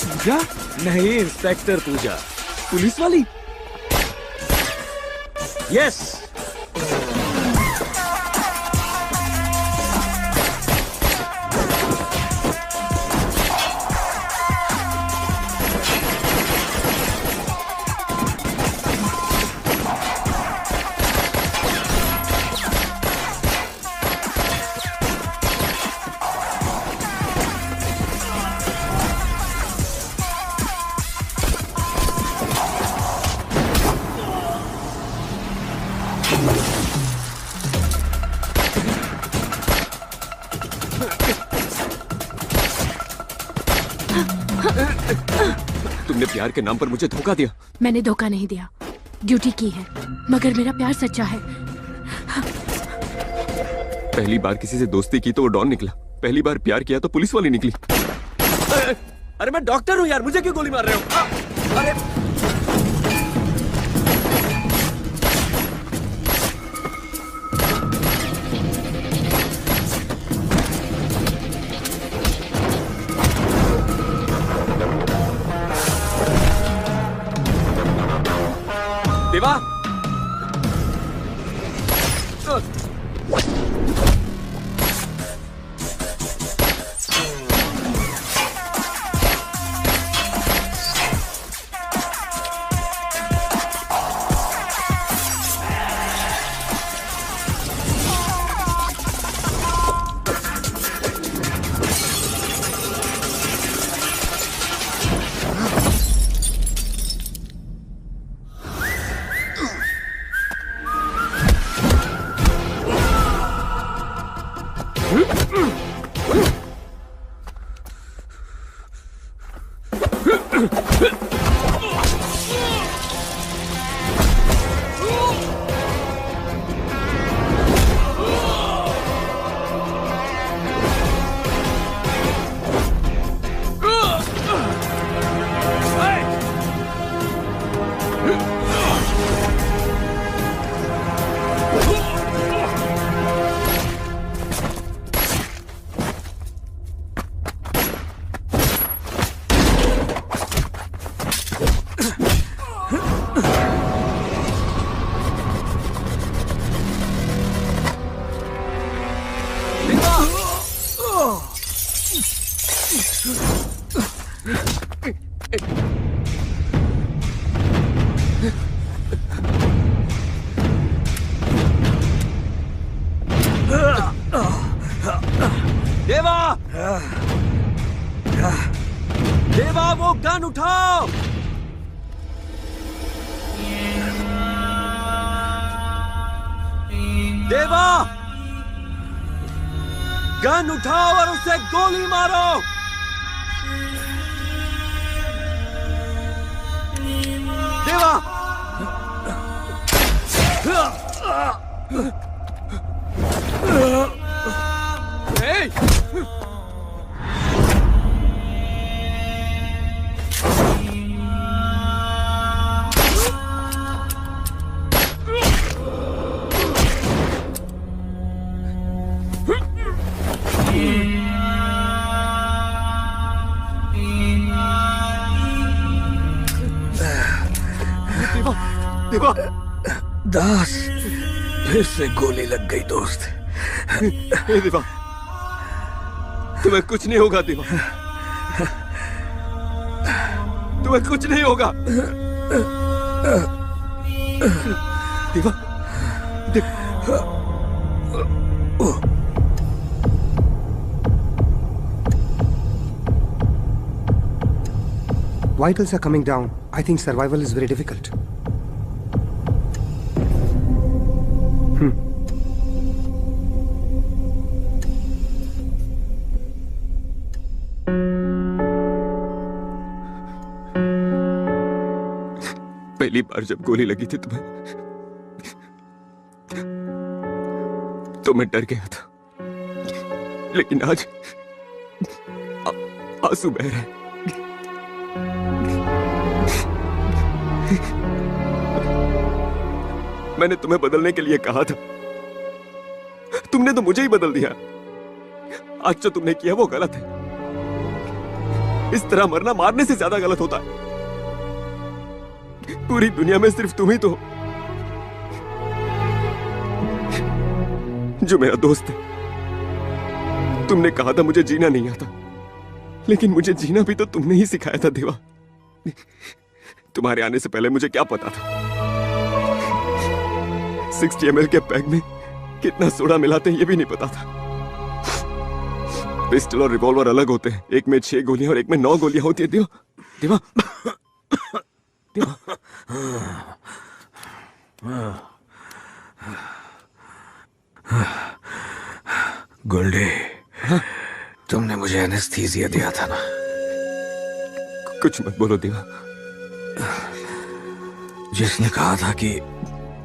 पूजा? नहीं, इंस्पेक्टर पूजा। पुलिस वाली? यस। तुमने प्यार के नाम पर मुझे धोखा दिया। मैंने धोखा नहीं दिया, ड्यूटी की है, मगर मेरा प्यार सच्चा है। पहली बार किसी से दोस्ती की तो वो डॉन निकला, पहली बार प्यार किया तो पुलिस वाली निकली। अरे मैं डॉक्टर हूं यार, मुझे क्यों गोली मार रहे हो? अरे देवा, देवा! देवा, वो गन उठाओ! देवा! गन उठाओ और उसे गोली मारो! देवा! Hey! देवा! दास, फिर से गोली लग गई दोस्त। देवा, तुम्हें कुछ नहीं होगा देवा, तुम्हें कुछ नहीं होगा। देवा, Vitals are coming down. I think survival is very difficult. पहली बार जब गोली लगी थी तो मैं डर गया था, लेकिन आज आंसू बह रहे हैं। मैंने तुम्हें बदलने के लिए कहा था, तुमने तो मुझे ही बदल दिया। आज जो तुमने किया वो गलत है। इस तरह मरना मारने से ज्यादा गलत होता है। पूरी दुनिया में सिर्फ तुम ही तो हो जो मेरा दोस्त है। तुमने कहा था मुझे जीना नहीं आता, लेकिन मुझे जीना भी तो तुमने ही सिखाया था देवा। तुम्हारे आने से पहले मुझे क्या पता था 60 ml के पैक में कितना सोडा मिलाते हैं ये भी नहीं पता था। पिस्टल और रिवॉल्वर अलग होते हैं, एक में 6 गोलियां और एक में 9 गोलियां होती है। देवा देवा गोल्डी, तुमने मुझे एनेस्थीसिया दिया था ना? कुछ मत बोलो देवा। जिसने कहा था कि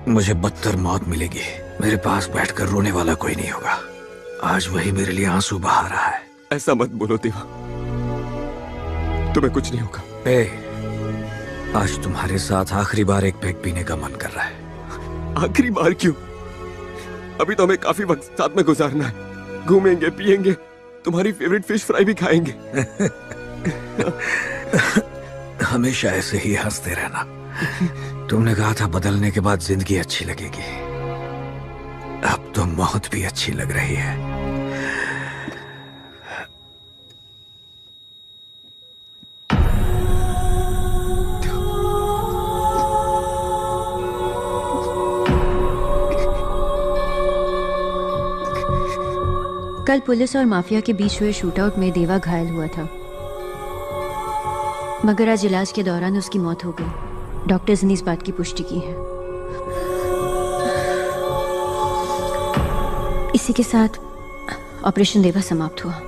मुझे बदतर मौत मिलेगी, मेरे पास बैठकर रोने वाला कोई नहीं होगा, आज वही मेरे लिए आंसू बहा रहा है। ऐसा मत बोलो देवा, तुम्हें कुछ नहीं होगा। आज तुम्हारे साथ आखिरी बार एक पैक पीने का मन कर रहा है। आखिरी बार क्यों? अभी तो हमें काफी वक्त साथ में गुजारना है। घूमेंगे, पिएंगे, तुम्हारी फेवरेट फिश फ्राई भी खाएंगे। हमेशा ऐसे ही हंसते रहना। तुमने कहा था बदलने के बाद जिंदगी अच्छी लगेगी, अब तो मौत भी अच्छी लग रही है। कल पुलिस और माफिया के बीच हुए शूटआउट में देवा घायल हुआ था, मगर आज इलाज के दौरान उसकी मौत हो गई। डॉक्टर्स ने इस बात की पुष्टि की है। इसी के साथ ऑपरेशन देवा समाप्त हुआ।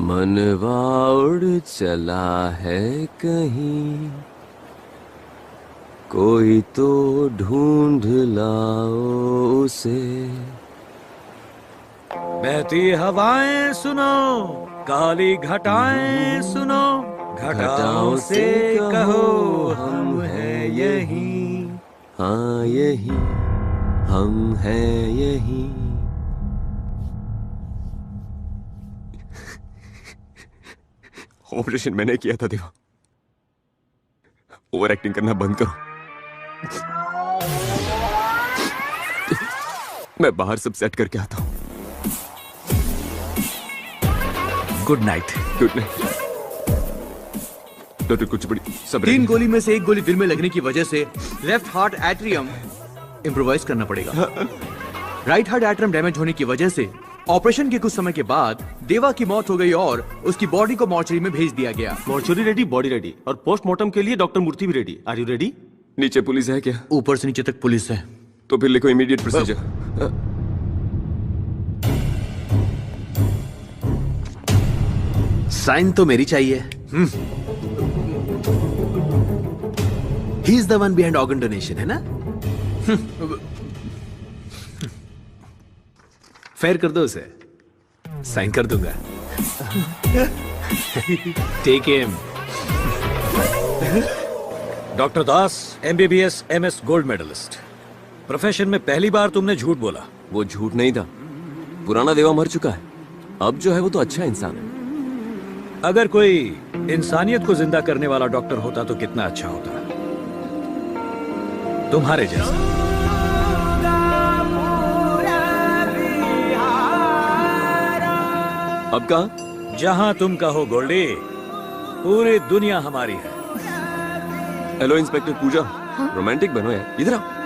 मनवा उड़ चला है कहीं, कोई तो ढूंढ लाओ उसे। बहती हवाएं सुनो, काली घटाएं सुनो, घटाओं से कहो हम हैं यहीं। हाँ यही हम हैं यहीं। ऑपरेशन मैंने किया था देवा, ओवर एक्टिंग करना बंद करो। मैं बाहर सब सेट करके आता हूं। Good night. Good night. Doctor कुछ बड़ी सब 3 गोली में से 1 गोली दिल में लगने की वजह से लेफ्ट हार्ट एट्रियम इम्प्रोवाइज करना पड़ेगा। राइट हार्ट एट्रियम डैमेज होने की वजह से ऑपरेशन के कुछ समय के बाद देवा की मौत हो गई और उसकी बॉडी को मॉर्चरी में भेज दिया गया। मॉर्चरी रेडी, बॉडी रेडी और पोस्टमार्टम के लिए डॉक्टर मूर्ति भी रेडी। Are you ready? नीचे पुलिस है क्या? ऊपर से नीचे तक पुलिस है। तो फिर लिखो इमीडिएट प्रोसीजर। साइन तो मेरी चाहिए। He is the one behind organ donation, है ना? फेयर कर दो उसे, साइन कर दूंगा। Take him. Doctor Das, MBBS MS gold medallist. Profession में पहली बार तुमने झूठ बोला। वो झूठ नहीं था, पुराना देवा मर चुका है, अब जो है वो तो अच्छा इंसान है। अगर कोई इंसानियत को जिंदा करने वाला डॉक्टर होता तो कितना अच्छा होता, तुम्हारे जैसा। अब कहा? जहां तुम कहो गोल्डी। पूरी दुनिया हमारी है। हेलो इंस्पेक्टर पूजा, रोमांटिक बनो यार, इधर आओ।